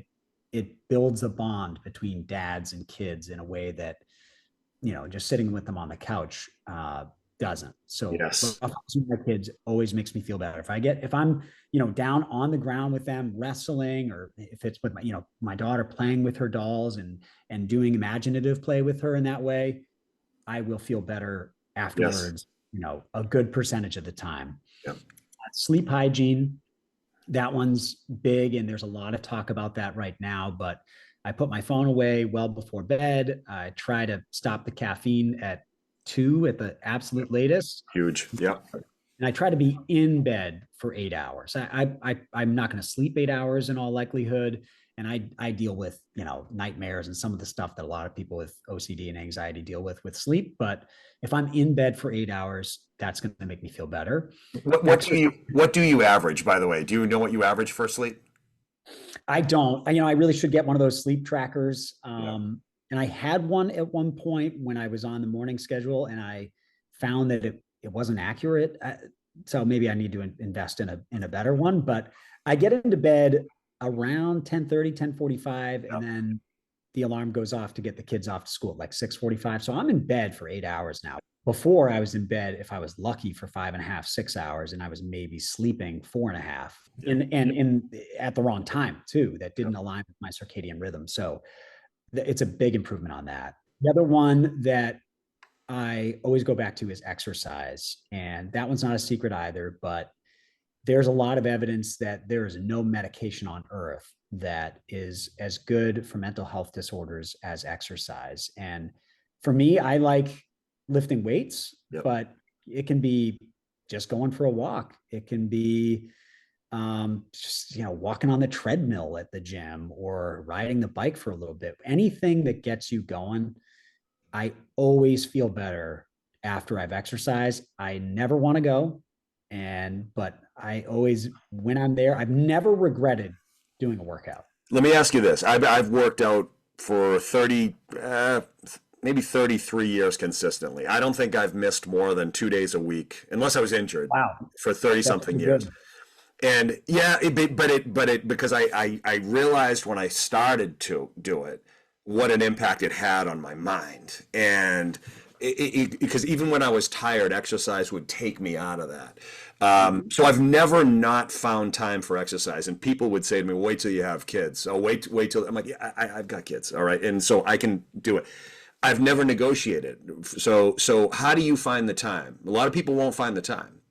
it builds a bond between dads and kids in a way that, just sitting with them on the couch doesn't. So yes, roughhousing with my kids always makes me feel better. If I'm, down on the ground with them wrestling, or if it's with my daughter playing with her dolls and doing imaginative play with her in that way, I will feel better afterwards, a good percentage of the time. yeah. Sleep hygiene, that one's big, and there's a lot of talk about that right now, but I put my phone away well before bed. I try to stop the caffeine at 2 at the absolute latest. Huge. Yeah. and I try to be in bed for 8 hours. I'm not going to sleep 8 hours in all likelihood. And I deal with, nightmares and some of the stuff that a lot of people with OCD and anxiety deal with sleep. But if I'm in bed for 8 hours, that's going to make me feel better. Exercise, What do you average, by the way? Do you know what you average for sleep? I don't. I really should get one of those sleep trackers. Yeah. And I had one at one point when I was on the morning schedule, and I found that it wasn't accurate. So maybe I need to invest in a better one. But I get into bed around 10:30, 10:45, Yeah. and then the alarm goes off to get the kids off to school at like 6:45. So I'm in bed for 8 hours now. Before, I was in bed, if I was lucky, for 5.5, 6 hours, and I was maybe sleeping 4.5, Yeah. and in at the wrong time too. That Yeah. didn't align with my circadian rhythm. So it's a big improvement on that. The other one that I always go back to is exercise. And that one's not a secret either, but there's a lot of evidence that there is no medication on earth that is as good for mental health disorders as exercise. And for me, I like lifting weights, Yep. but it can be just going for a walk. It can be just walking on the treadmill at the gym or riding the bike for a little bit. Anything that gets you going. I always feel better after I've exercised. I never want to go, but I always, when I'm there, I've never regretted doing a workout. Let me ask you this. I've worked out for 30, maybe 33 years consistently. I don't think I've missed more than 2 days a week, unless I was injured, Wow, for 30 that's something pretty years. good. And yeah, because I realized when I started to do it, what an impact it had on my mind. And because even when I was tired, exercise would take me out of that. So I've never not found time for exercise. And people would say to me, "Wait till you have kids." Oh, wait till I'm like, "Yeah, I've got kids, all right," and so I can do it. I've never negotiated. So how do you find the time? A lot of people won't find the time.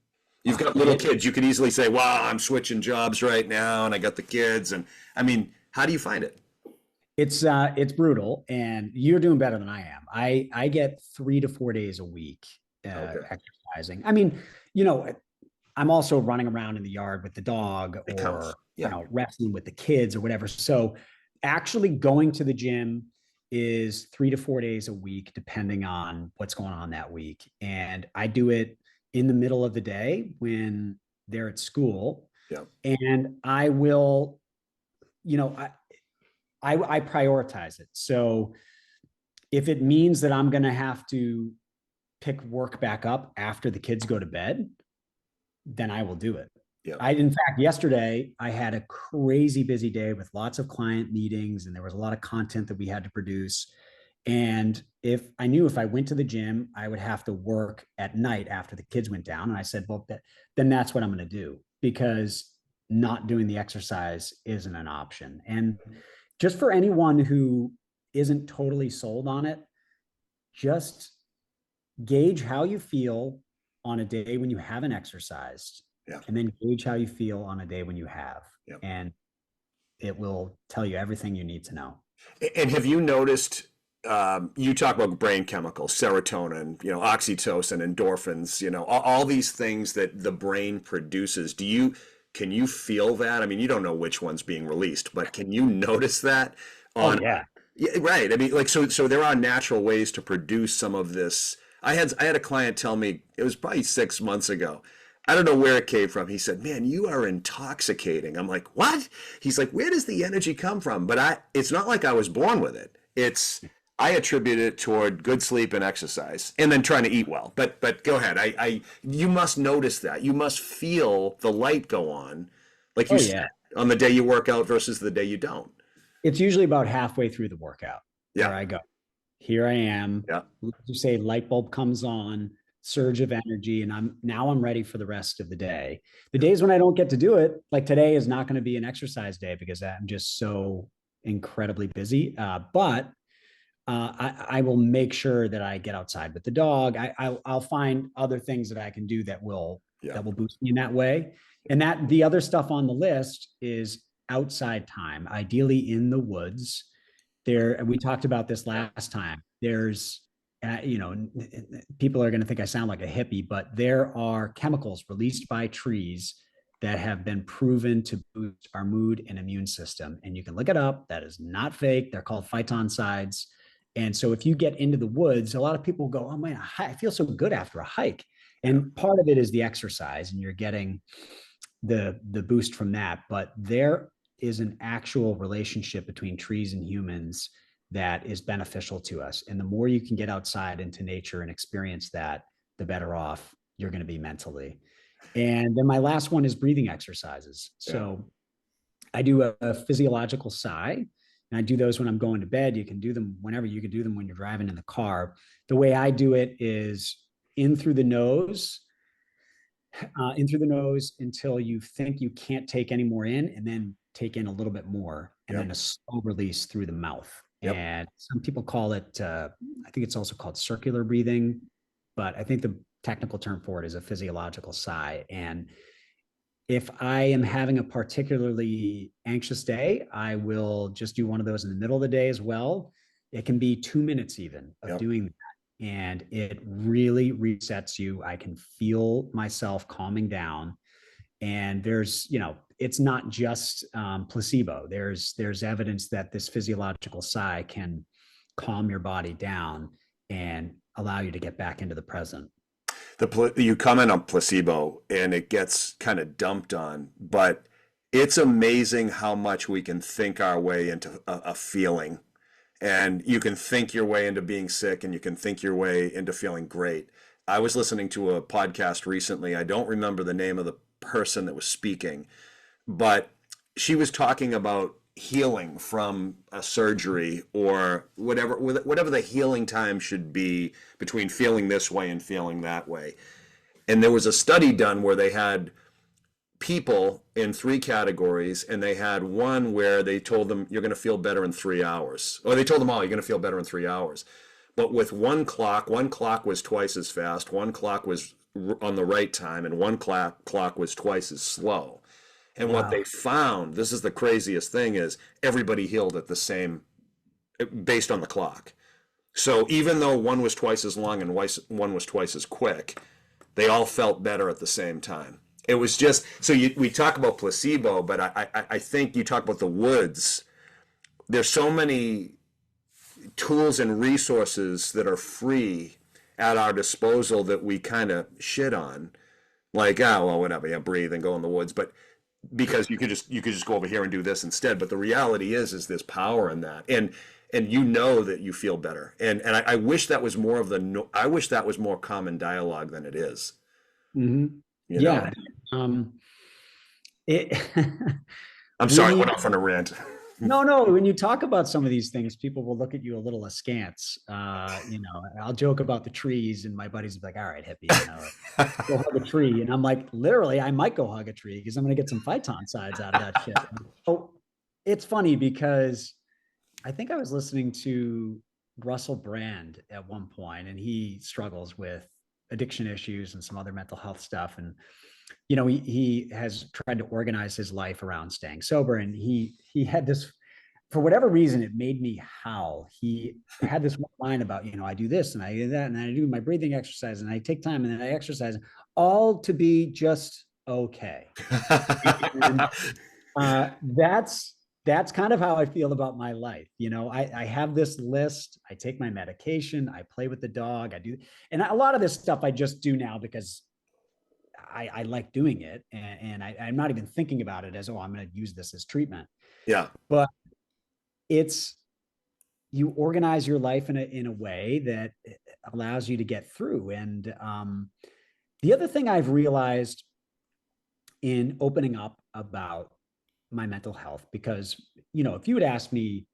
You've got little kids. You could easily say, "Wow, I'm switching jobs right now, and I got the kids." And I mean, how do you find it? It's brutal, and you're doing better than I am. I get 3 to 4 days a week Okay, exercising. I mean, you know, I'm also running around in the yard with the dog, it or counts. Yeah. wrestling with the kids or whatever. So actually going to the gym is 3 to 4 days a week, depending on what's going on that week. And I do it in the middle of the day when they're at school. Yeah. And I will, you know, I prioritize it. So if it means that I'm going to have to pick work back up after the kids go to bed, then I will do it. Yeah. In fact, yesterday I had a crazy busy day with lots of client meetings, and there was a lot of content that we had to produce. And if I knew if I went to the gym, I would have to work at night after the kids went down. And I said, well, then that's what I'm going to do, because not doing the exercise isn't an option. And just for anyone who isn't totally sold on it, just gauge how you feel on a day when you haven't exercised, Yeah. and then gauge how you feel on a day when you have. Yeah. And it will tell you everything you need to know. And have you noticed? You talk about brain chemicals, serotonin, oxytocin, endorphins, all these things that the brain produces. Can you feel that? I mean, you don't know which one's being released, but can you notice that on? Oh yeah. Yeah, right. I mean, like, so there are natural ways to produce some of this. I had a client tell me, it was probably 6 months ago. I don't know where it came from. He said, "Man, you are intoxicating." I'm like, "What?" He's like, "Where does the energy come from?" But it's not like I was born with it. I attribute it toward good sleep and exercise, and then trying to eat well. But go ahead. You must notice that. You must feel the light go on, like you Oh said, yeah. on the day you work out versus the day you don't. It's usually about halfway through the workout where Yeah. I go, here I am. Yeah. Let's just say light bulb comes on, surge of energy, and I'm ready for the rest of the day. The days when I don't get to do it, like today is not going to be an exercise day because I'm just so incredibly busy. But I will make sure that I get outside with the dog. I'll find other things that I can do Yeah. that will boost me in that way. And that the other stuff on the list is outside time, ideally in the woods. We talked about this last time. There's people are going to think I sound like a hippie, but there are chemicals released by trees that have been proven to boost our mood and immune system. And you can look it up. That is not fake. They're called phytoncides. And so if you get into the woods, a lot of people go, oh man, I feel so good after a hike. And part of it is the exercise, and you're getting the boost from that. But there is an actual relationship between trees and humans that is beneficial to us. And the more you can get outside into nature and experience that, the better off you're going to be mentally. And then my last one is breathing exercises. So I do a physiological sigh, and I do those when I'm going to bed. You can do them whenever. You can do them when you're driving in the car. The way I do it is in through the nose, until you think you can't take any more in, and then take in a little bit more, and then a slow release through the mouth. And some people call it, I think it's also called circular breathing, but I think the technical term for it is a physiological sigh. And if I am having a particularly anxious day, I will just do one of those in the middle of the day as well. It can be 2 minutes even of doing that. And it really resets you. I can feel myself calming down. And there's, it's not just placebo. There's evidence that this physiological sigh can calm your body down and allow you to get back into the present. You comment on placebo and it gets kind of dumped on, but it's amazing how much we can think our way into a feeling. And you can think your way into being sick, and you can think your way into feeling great. I was listening to a podcast recently. I don't remember the name of the person that was speaking, but she was talking about healing from a surgery, or whatever the healing time should be between feeling this way and feeling that way. And there was a study done where they had people in 3 categories, and they had one where they told them you're going to feel better in 3 hours, or they told them all you're going to feel better in 3 hours. But with one clock was twice as fast, one clock was on the right time, and one clock was twice as slow. And what they found, this is the craziest thing, is everybody healed at the same, based on the clock. So even though one was twice as long and one was twice as quick, they all felt better at the same time. It was just, so we talk about placebo, but I think you talk about the woods. There's so many tools and resources that are free at our disposal that we kind of shit on. Like, well, whatever, breathe and go in the woods. But because you could just go over here and do this instead. But the reality is there's power in that. And you know that you feel better. And I wish that was more I wish that was more common dialogue than it is. Mm-hmm. You know? I'm sorry, I went off on a rant. No. When you talk about some of these things, people will look at you a little askance. I'll joke about the trees, and my buddies will be like, all right, hippie, go hug a tree. And I'm like, literally, I might go hug a tree because I'm going to get some phytoncides out of that shit. So it's funny because I think I was listening to Russell Brand at one point, and he struggles with addiction issues and some other mental health stuff. And, he has tried to organize his life around staying sober. And he had this, for whatever reason, it made me howl. He had this one line about, I do this and I do that, and I do my breathing exercise, and I take time, and then I exercise, all to be just okay. And, that's kind of how I feel about my life. I have this list, I take my medication, I play with the dog, I do, and a lot of this stuff I just do now because I like doing it, and I'm not even thinking about it as, I'm going to use this as treatment. Yeah. But you organize your life in a way that allows you to get through. And the other thing I've realized in opening up about my mental health, because, if you had asked me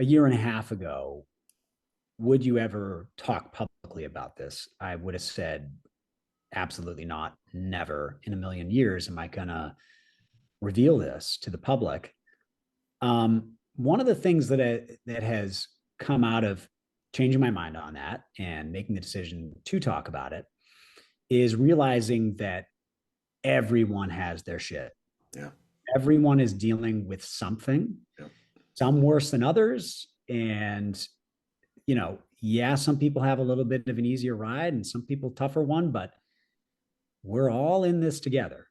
a year and a half ago, would you ever talk publicly about this? I would have said, absolutely not. Never in a million years am I gonna reveal this to the public. One of the things that has come out of changing my mind on that and making the decision to talk about it is realizing that everyone has their shit. Yeah. Everyone is dealing with something, some worse than others. And, yeah, some people have a little bit of an easier ride and some people tougher one, but we're all in this together.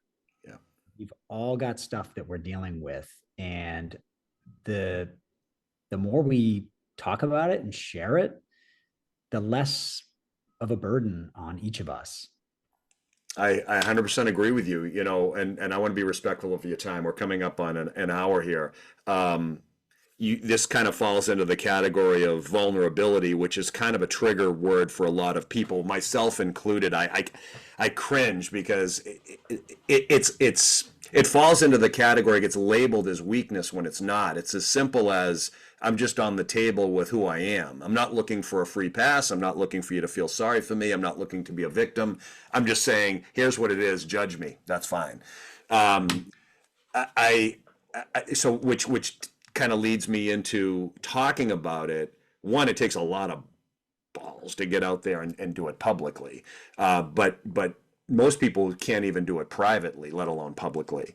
Yeah. We've all got stuff that we're dealing with. And the the more we talk about it and share it, the less of a burden on each of us. I 100% agree with you, you know, and I want to be respectful of your time. We're coming up on an hour here. This kind of falls into the category of vulnerability, which is kind of a trigger word for a lot of people, myself included. I cringe because it falls into the category, it gets labeled as weakness when it's not. It's as simple as I'm just on the table with who I am. I'm not looking for a free pass. I'm not looking for you to feel sorry for me. I'm not looking to be a victim. I'm just saying, here's what it is. Judge me. That's fine. I, so which kind of leads me into talking about it. One, it takes a lot of balls to get out there and do it publicly, but most people can't even do it privately, let alone publicly.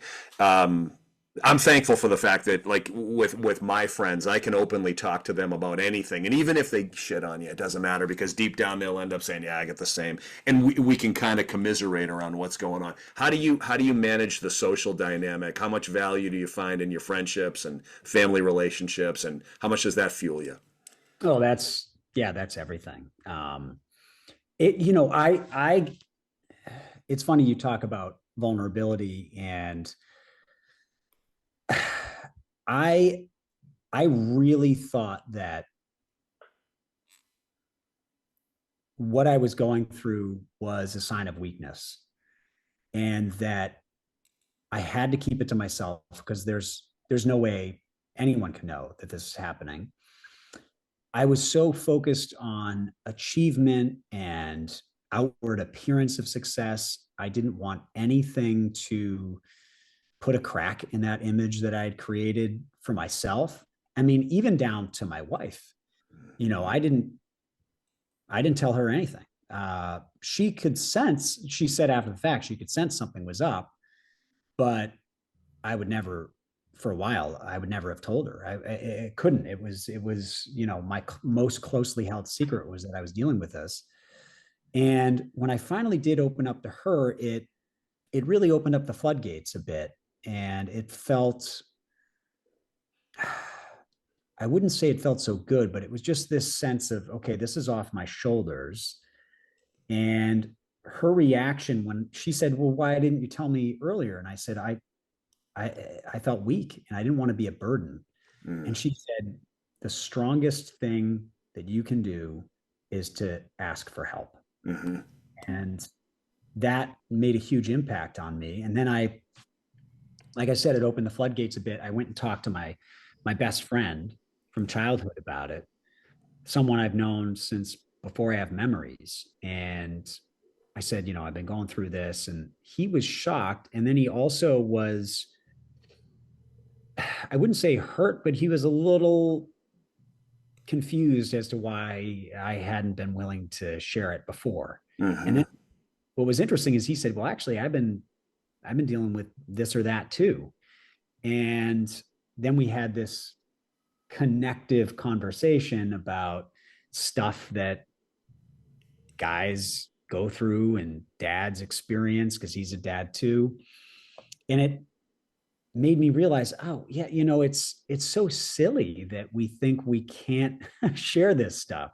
I'm thankful for the fact that, like, with my friends, I can openly talk to them about anything, and even if they shit on you, it doesn't matter, because deep down they'll end up saying, "Yeah, I get the same," and we can kind of commiserate around what's going on. How do you manage the social dynamic? How much value do you find in your friendships and family relationships, and how much does that fuel you? Oh, yeah, that's everything. It, you know, it's funny you talk about vulnerability, and I, I really thought that what I was going through was a sign of weakness, and that I had to keep it to myself because there's no way anyone can know that this is happening. I was so focused on achievement and outward appearance of success. I didn't want anything to put a crack in that image that I had created for myself. I mean, even down to my wife. You know, I didn't tell her anything. She could sense, she said after the fact, she could sense something was up, but I would never, for a while, I would never have told her. I couldn't. It was, you know, my most closely held secret was that I was dealing with this. And when I finally did open up to her, it really opened up the floodgates a bit, and it felt, I wouldn't say it felt so good, but it was just this sense of, okay, this is off my shoulders. And her reaction when she said, "Well, why didn't you tell me earlier?" And I said, I I felt weak and I didn't want to be a burden. And Mm, she said, "The strongest thing that you can do is to ask for help." hmm And that made a huge impact on me. And then like I said, it opened the floodgates a bit. I went and talked to my best friend from childhood about it, someone I've known since before I have memories. And I said, you know, I've been going through this. And he was shocked. And then he also was, I wouldn't say hurt, but he was a little confused as to why I hadn't been willing to share it before. And then hmm what was interesting is he said, "Well, actually, I've been dealing with this or that too." And then we had this connective conversation about stuff that guys go through and dads experience because he's a dad too. And it made me realize, oh yeah, you know, it's so silly that we think we can't share this stuff.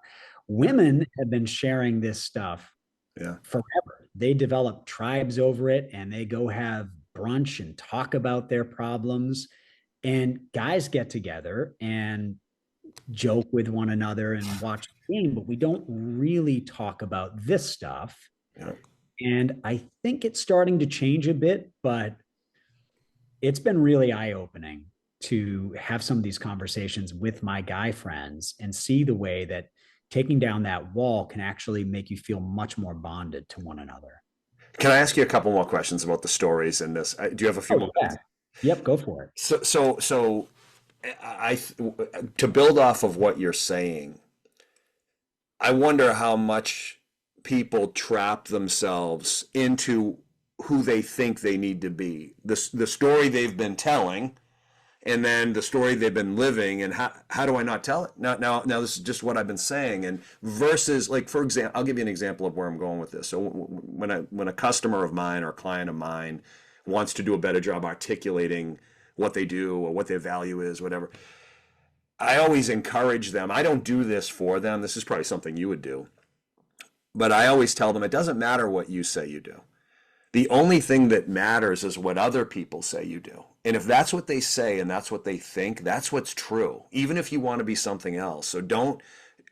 Women have been sharing this stuff Yeah. forever. They develop tribes over it and they go have brunch and talk about their problems. And guys get together and joke with one another and watch the game, but we don't really talk about this stuff. Yeah. And I think it's starting to change a bit, but it's been really eye-opening to have some of these conversations with my guy friends and see the way that taking down that wall can actually make you feel much more bonded to one another. Can I ask you a couple more questions about the stories in this? Do you have a few Oh more yeah. minutes? Yep, go for it. So to build off of what you're saying, I wonder how much people trap themselves into who they think they need to be. The story they've been telling and then the story they've been living, and how do I not tell it? Now this is just what I've been saying, and versus, like, for example, I'll give you an example of where I'm going with this. So when a customer of mine or a client of mine wants to do a better job articulating what they do or what their value is, whatever, I always encourage them. I don't do this for them. This is probably something you would do, but I always tell them it doesn't matter what you say you do. The only thing that matters is what other people say you do. And if that's what they say and that's what they think, that's what's true, even if you want to be something else. So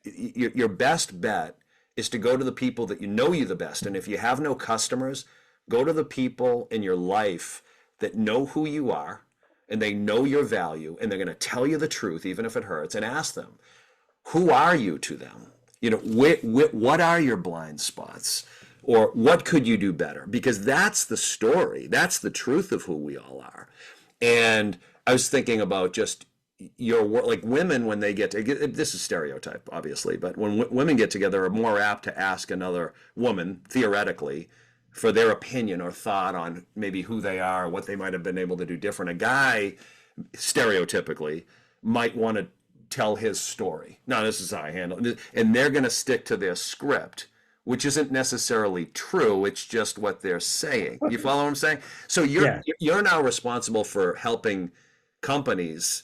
your best bet is to go to the people that you know you the best. And if you have no customers, go to the people in your life that know who you are and they know your value and they're going to tell you the truth, even if it hurts, and ask them, who are you to them? What are your blind spots? Or what could you do better? Because that's the story. That's the truth of who we all are. And I was thinking about just your work, like women, when they get to, this is stereotype, obviously, but when women get together, are more apt to ask another woman, theoretically, for their opinion or thought on maybe who they are, what they might have been able to do different. A guy, stereotypically, might want to tell his story. No, this is how I handle it. And they're going to stick to their script, which isn't necessarily true. It's just what they're saying. You follow what I'm saying? So you're now responsible for helping companies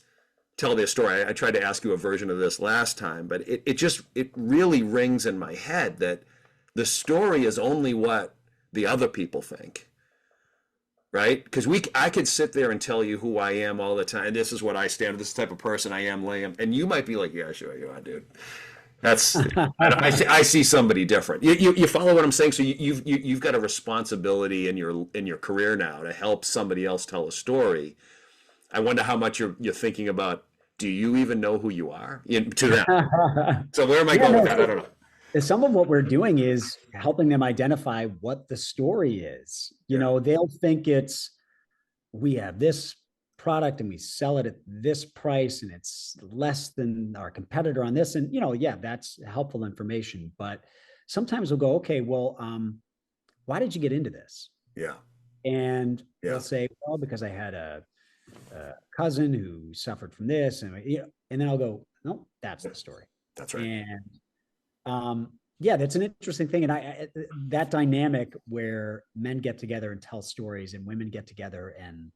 tell their story. I tried to ask you a version of this last time, but it really rings in my head that the story is only what the other people think. Right? Because I could sit there and tell you who I am all the time. This is what I stand for. This is the type of person I am, Liam. And you might be like, yeah, sure you are, dude. I see somebody different. You follow what I'm saying? So you've got a responsibility in your career now to help somebody else tell a story. I wonder how much you're thinking about, do you even know who you are to them? So where am I going with that? I don't know. Some of what we're doing is helping them identify what the story is. They'll think we have this product and we sell it at this price and it's less than our competitor on this. And, that's helpful information. But sometimes we'll go, okay, well, why did you get into this? Yeah. And they'll say, well, because I had a cousin who suffered from this. And then I'll go, no, that's the story. That's right. And that's an interesting thing. And that dynamic where men get together and tell stories and women get together and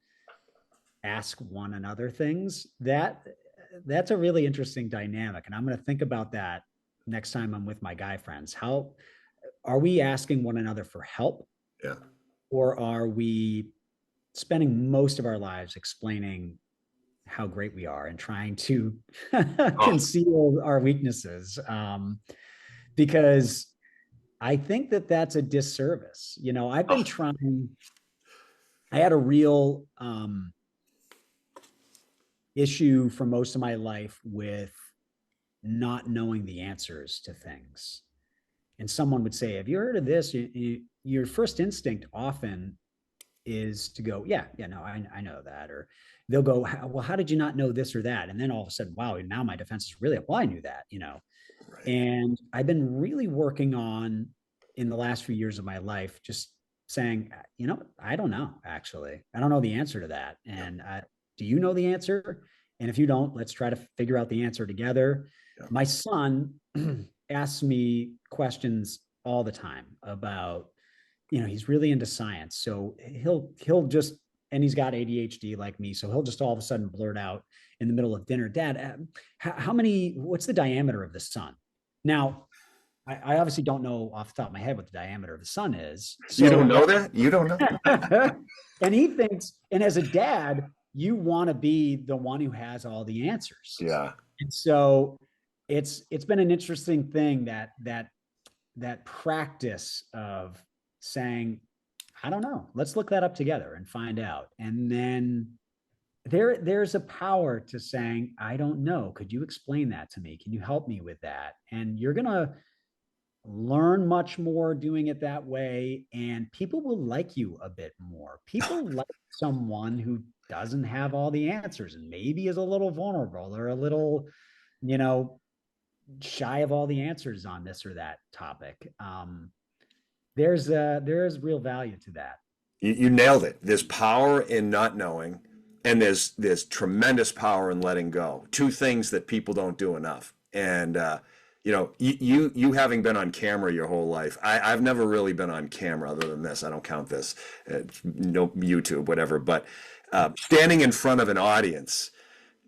ask one another things, that's a really interesting dynamic. And I'm going to think about that next time I'm with my guy friends. How are we asking one another for help? Yeah. Or are we spending most of our lives explaining how great we are and trying to conceal our weaknesses? Because I think that's a disservice. I've been trying, I had a real issue for most of my life with not knowing the answers to things. And someone would say, have you heard of this? Your first instinct often is to go, no, I know that. Or they'll go, well, how did you not know this or that? And then all of a sudden, wow, now my defense is really, well, I knew that, Right. And I've been really working on, in the last few years of my life, just saying, I don't know, actually. I don't know the answer to that. And do you know the answer? And if you don't, let's try to figure out the answer together. Yeah. My son asks me questions all the time about, he's really into science. So he'll just, and he's got ADHD like me. So he'll just all of a sudden blurt out in the middle of dinner, Dad, what's the diameter of the sun? Now, I obviously don't know off the top of my head what the diameter of the sun is. So, you don't know that? You don't know? And he thinks, and as a dad, you want to be the one who has all the answers. Yeah. And so it's been an interesting thing that practice of saying, I don't know, let's look that up together and find out. And then there's a power to saying, I don't know. Could you explain that to me? Can you help me with that? And you're going to learn much more doing it that way. And people will like you a bit more. People like someone who doesn't have all the answers and maybe is a little vulnerable or a little, shy of all the answers on this or that topic. There's real value to that. You nailed it. There's power in not knowing. and there's tremendous power in letting go. Two things that people don't do enough. And you having been on camera your whole life, I've never really been on camera other than this. I don't count this, no YouTube, whatever. But standing in front of an audience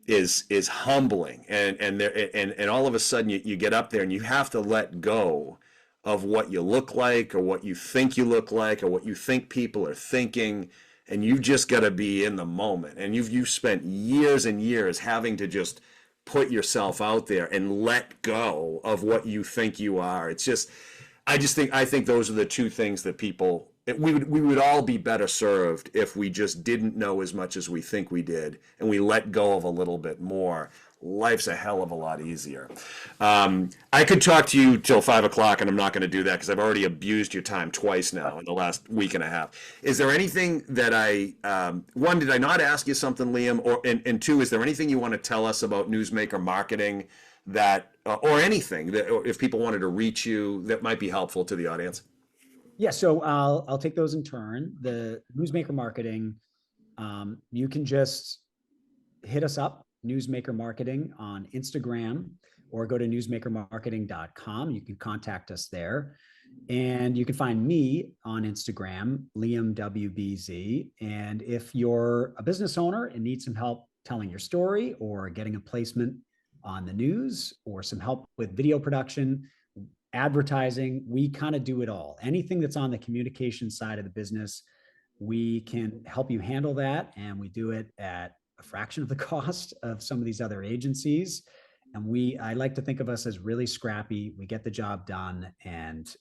is humbling, and all of a sudden you get up there and you have to let go of what you look like or what you think you look like or what you think people are thinking, and you've just got to be in the moment. And you've spent years and years having to just put yourself out there and let go of what you think you are. It's just, I think those are the two things that people, we would all be better served if we just didn't know as much as we think we did and we let go of a little bit more. Life's a hell of a lot easier. I could talk to you till 5 o'clock, and I'm not going to do that because I've already abused your time twice now in the last week and a half. Is there anything that one, did I not ask you something, Liam? And two, is there anything you want to tell us about newsmaker marketing that, or anything that, or if people wanted to reach you, that might be helpful to the audience? Yeah, so I'll take those in turn. The newsmaker marketing, you can just hit us up, Newsmaker Marketing on Instagram, or go to newsmakermarketing.com. You can contact us there. And you can find me on Instagram, Liam WBZ. And if you're a business owner and need some help telling your story or getting a placement on the news or some help with video production, advertising, we kind of do it all. Anything that's on the communication side of the business, we can help you handle that. And we do it at a fraction of the cost of some of these other agencies. And I like to think of us as really scrappy. We get the job done and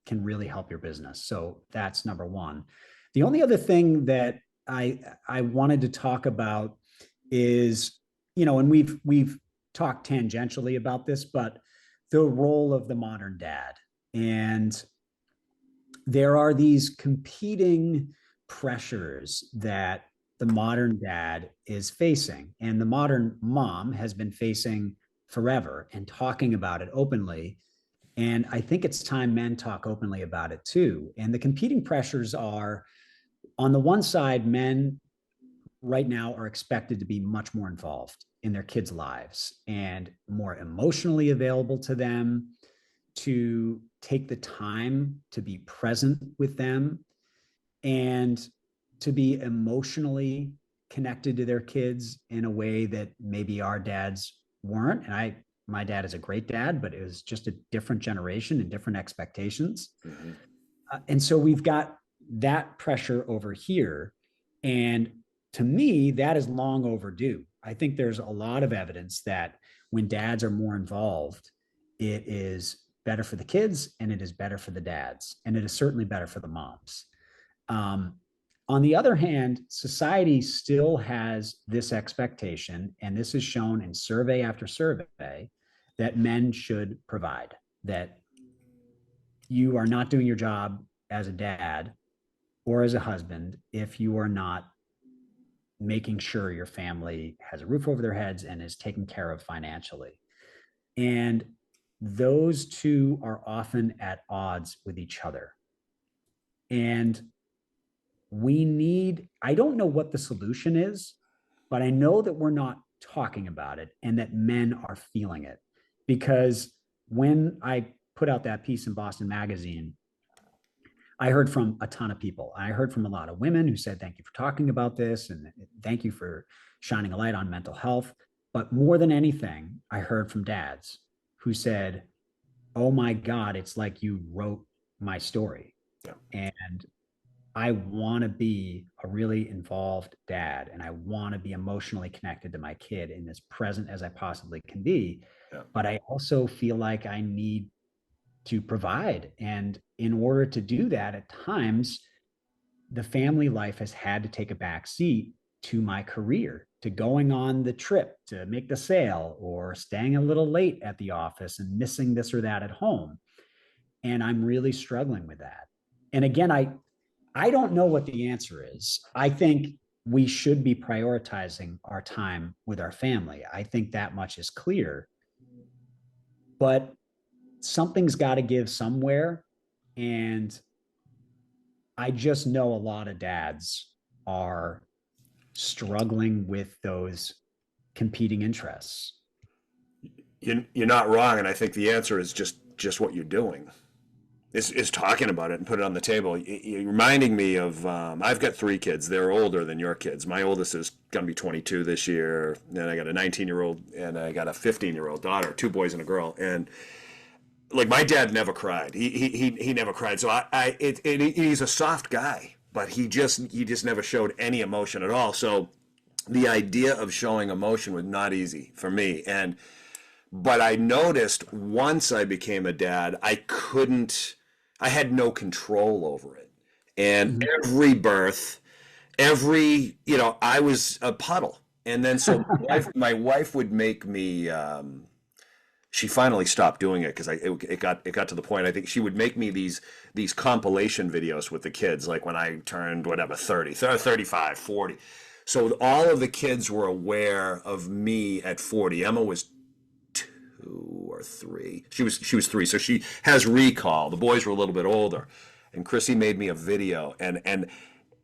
can really help your business. So that's number one. The only other thing that I wanted to talk about is, and we've talked tangentially about this, but the role of the modern dad. And there are these competing pressures that the modern dad is facing, and the modern mom has been facing forever and talking about it openly. And I think it's time men talk openly about it too. And the competing pressures are, on the one side, men right now are expected to be much more involved in their kids' lives and more emotionally available to them, to take the time to be present with them, and to be emotionally connected to their kids in a way that maybe our dads weren't. And my dad is a great dad, but it was just a different generation and different expectations. Mm-hmm. And so we've got that pressure over here. And to me, that is long overdue. I think there's a lot of evidence that when dads are more involved, it is better for the kids and it is better for the dads. And it is certainly better for the moms. On the other hand, society still has this expectation, and this is shown in survey after survey, that men should provide, that you are not doing your job as a dad or as a husband if you are not making sure your family has a roof over their heads and is taken care of financially. And those two are often at odds with each other. And I don't know what the solution is, but I know that we're not talking about it and that men are feeling it. Because when I put out that piece in Boston Magazine, I heard from a ton of people. I heard from a lot of women who said, thank you for talking about this and thank you for shining a light on mental health. But more than anything, I heard from dads who said, oh my God, it's like you wrote my story. Yeah. And I want to be a really involved dad, and I want to be emotionally connected to my kid and as present as I possibly can be. Yeah. But I also feel like I need to provide. And in order to do that, at times, the family life has had to take a back seat to my career, to going on the trip to make the sale or staying a little late at the office and missing this or that at home. And I'm really struggling with that. And again, I don't know what the answer is. I think we should be prioritizing our time with our family. I think that much is clear. But something's got to give somewhere. And I just know a lot of dads are struggling with those competing interests. You're not wrong, and I think the answer is just what you're doing. Is talking about it and put it on the table. You're reminding me of I've got three kids. They're older than your kids. My oldest is going to be 22 this year. Then I got a 19-year-old and I got a 15-year-old daughter, two boys and a girl. And like my dad never cried. He never cried. So he's a soft guy, but he just never showed any emotion at all. So the idea of showing emotion was not easy for me. But I noticed once I became a dad, I had no control over it. And Mhm. every birth, I was a puddle. And then so my wife would make me, she finally stopped doing it because it got to the point. I think she would make me these compilation videos with the kids, like when I turned whatever 35, 40. So all of the kids were aware of me at 40. Emma was 2 or 3. She was 3, so she has recall. The boys were a little bit older, and Chrissy made me a video, and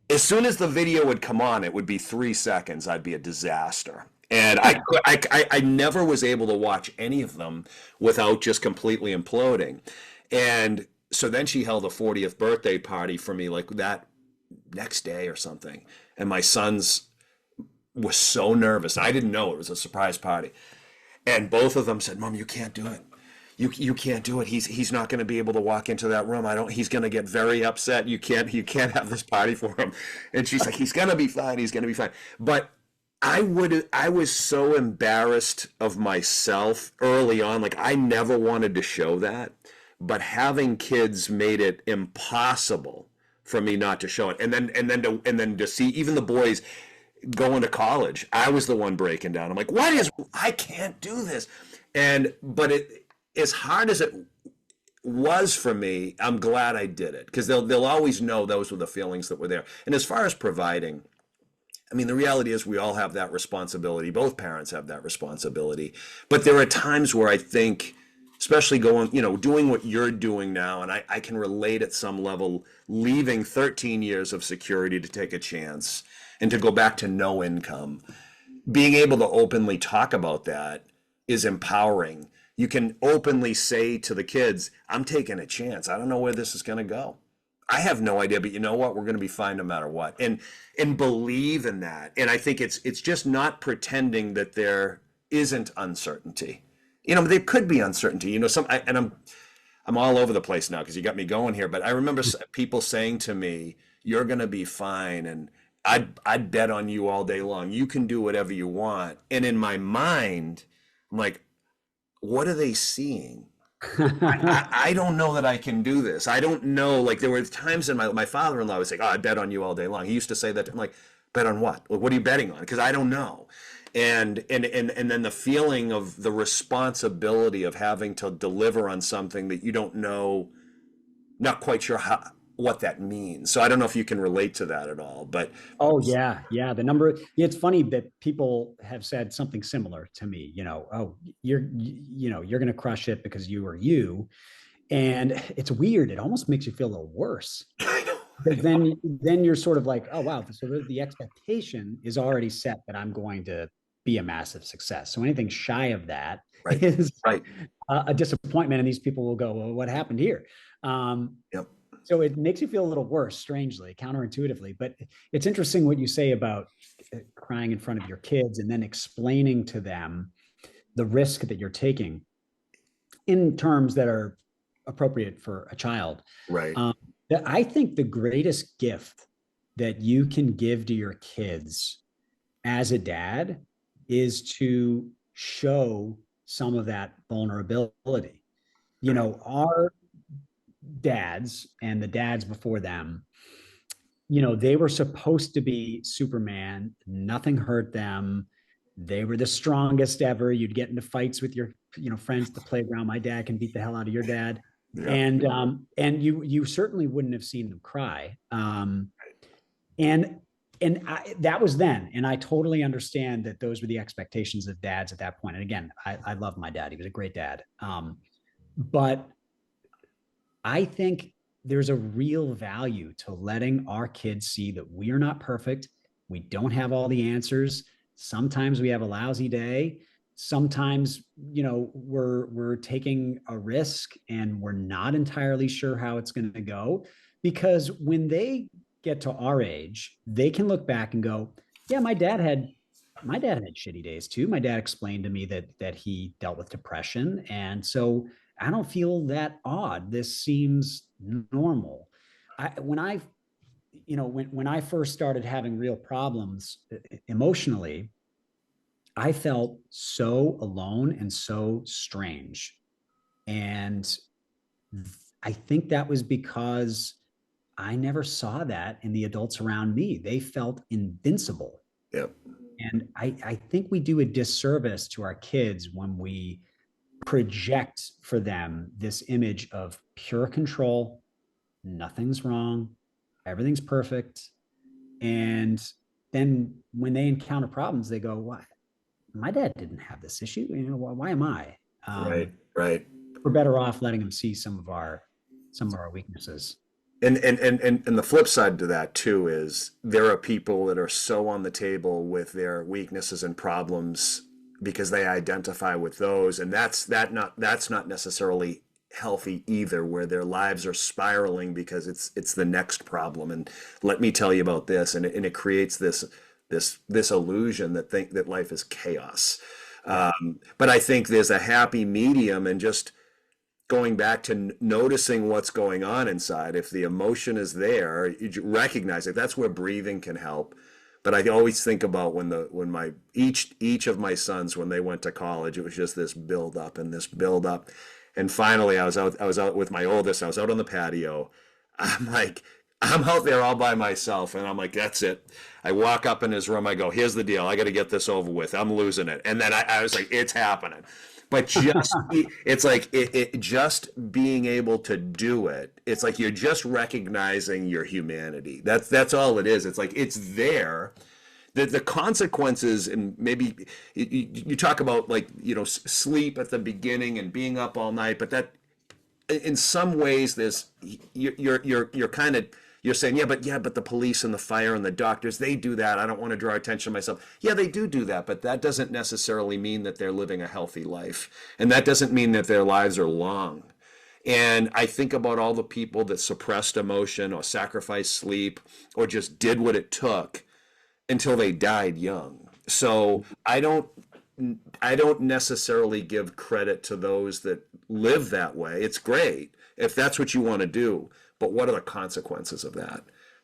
as soon as the video would come on, it would be 3 seconds. I'd be a disaster. And I never was able to watch any of them without just completely imploding. And so then she held a 40th birthday party for me like that next day or something. And my sons was so nervous. I didn't know it was a surprise party. And both of them said, "Mom, you can't do it. You can't do it. He's not going to be able to walk into that room. I don't. He's going to get very upset. You can't have this party for him." And she's like, "He's going to be fine. He's going to be fine." But I was so embarrassed of myself early on. Like I never wanted to show that, but having kids made it impossible for me not to show it. And then to see even the boys going to college, I was the one breaking down. I'm like, I can't do this. But as hard as it was for me, I'm glad I did it because they'll always know those were the feelings that were there. And as far as providing, I mean, the reality is we all have that responsibility. Both parents have that responsibility. But there are times where I think, especially doing what you're doing now, and I can relate at some level, leaving 13 years of security to take a chance and to go back to no income, being able to openly talk about that is empowering. You can openly say to the kids, "I'm taking a chance. I don't know where this is going to go. I have no idea, but you know what? We're going to be fine no matter what." And believe in that. And I think it's just not pretending that there isn't uncertainty. There could be uncertainty. I'm all over the place now because you got me going here. But I remember people saying to me, "You're going to be fine," and I'd bet on you all day long. You can do whatever you want. And in my mind, I'm like, what are they seeing? I don't know that I can do this. I don't know. Like there were times in my father-in-law would say, "Oh, I bet on you all day long." He used to say that. I'm like, bet on what? Like, what are you betting on? Because I don't know. And then the feeling of the responsibility of having to deliver on something that you don't know, not quite sure what that means. So I don't know if you can relate to that at all. But Oh yeah, yeah. It's funny that people have said something similar to me. Oh, you're going to crush it because you are you, and it's weird. It almost makes you feel a little worse I know, I because know. then you're sort of like, oh wow, so the expectation is already set that I'm going to be a massive success. So anything shy of that Right, is right. a disappointment, and these people will go, "Well, what happened here?" Um, Yep. so it makes you feel a little worse, strangely, counterintuitively. But it's interesting what you say about crying in front of your kids and then explaining to them the risk that you're taking in terms that are appropriate for a child. Right. Um, that I think the greatest gift that you can give to your kids as a dad is to show some of that vulnerability. Right. Our dads and the dads before them, they were supposed to be Superman. Nothing hurt them. They were the strongest ever. You'd get into fights with your, friends at the playground. My dad can beat the hell out of your dad, Yeah. and you certainly wouldn't have seen them cry. And that was then, and I totally understand that those were the expectations of dads at that point. And again, I love my dad; he was a great dad. But I think there's a real value to letting our kids see that we are not perfect. We don't have all the answers. Sometimes we have a lousy day. Sometimes, we're taking a risk and we're not entirely sure how it's going to go, because when they get to our age, they can look back and go, yeah, my dad had shitty days too. My dad explained to me that he dealt with depression, and so I don't feel that odd. This seems normal. When I first started having real problems emotionally, I felt so alone and so strange. And I think that was because I never saw that in the adults around me. They felt invincible. Yeah. And I think we do a disservice to our kids when we project for them this image of pure control, nothing's wrong, everything's perfect. And then when they encounter problems, they go, why? My dad didn't have this issue. Why am I? Right. Right. We're better off letting them see some of our weaknesses. And the flip side to that too is there are people that are so on the table with their weaknesses and problems because they identify with those, and that's not necessarily healthy either, where their lives are spiraling because it's the next problem, and let me tell you about this, and it creates this illusion that life is chaos. But I think there's a happy medium, and just going back to noticing what's going on inside. If the emotion is there, you recognize it. That's where breathing can help. But I always think about when my each of my sons, when they went to college, it was just this build up and this build up. And finally I was out with my oldest. I was out on the patio. I'm out there all by myself, and I'm like, that's it. I walk up in his room. I go, here's the deal. I got to get this over with. I'm losing it. And then I was like, it's happening. But it's like just being able to do it. It's like you're just recognizing your humanity. That's all it is. It's like it's there. The consequences, and maybe you talk about, like, sleep at the beginning and being up all night, but that in some ways there's you're kind of, you're saying, yeah, but the police and the fire and the doctors, they do that. I don't want to draw attention to myself. Yeah, they do that, but that doesn't necessarily mean that they're living a healthy life. And that doesn't mean that their lives are long. And I think about all the people that suppressed emotion or sacrificed sleep or just did what it took until they died young. So I don't necessarily give credit to those that live that way. It's great if that's what you want to do. But what are the consequences of that?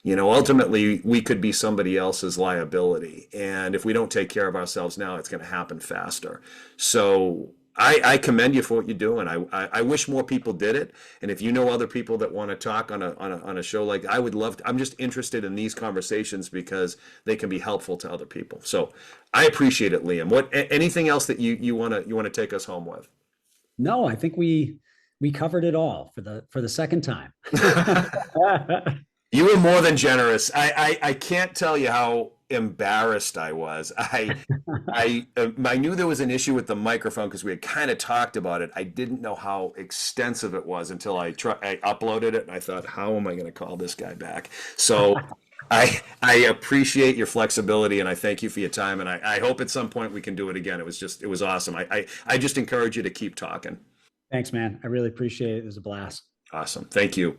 Ultimately, we could be somebody else's liability. And if we don't take care of ourselves now, it's going to happen faster. So I commend you for what you're doing. I wish more people did it. And if you know other people that want to talk on a show like, I would love to. I'm just interested in these conversations because they can be helpful to other people. So I appreciate it, Liam. Anything else that you want to take us home with? No, I think we covered it all for the second time. You were more than generous. I can't tell you how embarrassed I was. I knew there was an issue with the microphone because we had kind of talked about it. I didn't know how extensive it was until I uploaded it, and I thought, how am I going to call this guy back? So I appreciate your flexibility, and I thank you for your time, and I hope at some point we can do it again. It was awesome. I just encourage you to keep talking. Thanks, man. I really appreciate it. It was a blast. Awesome. Thank you.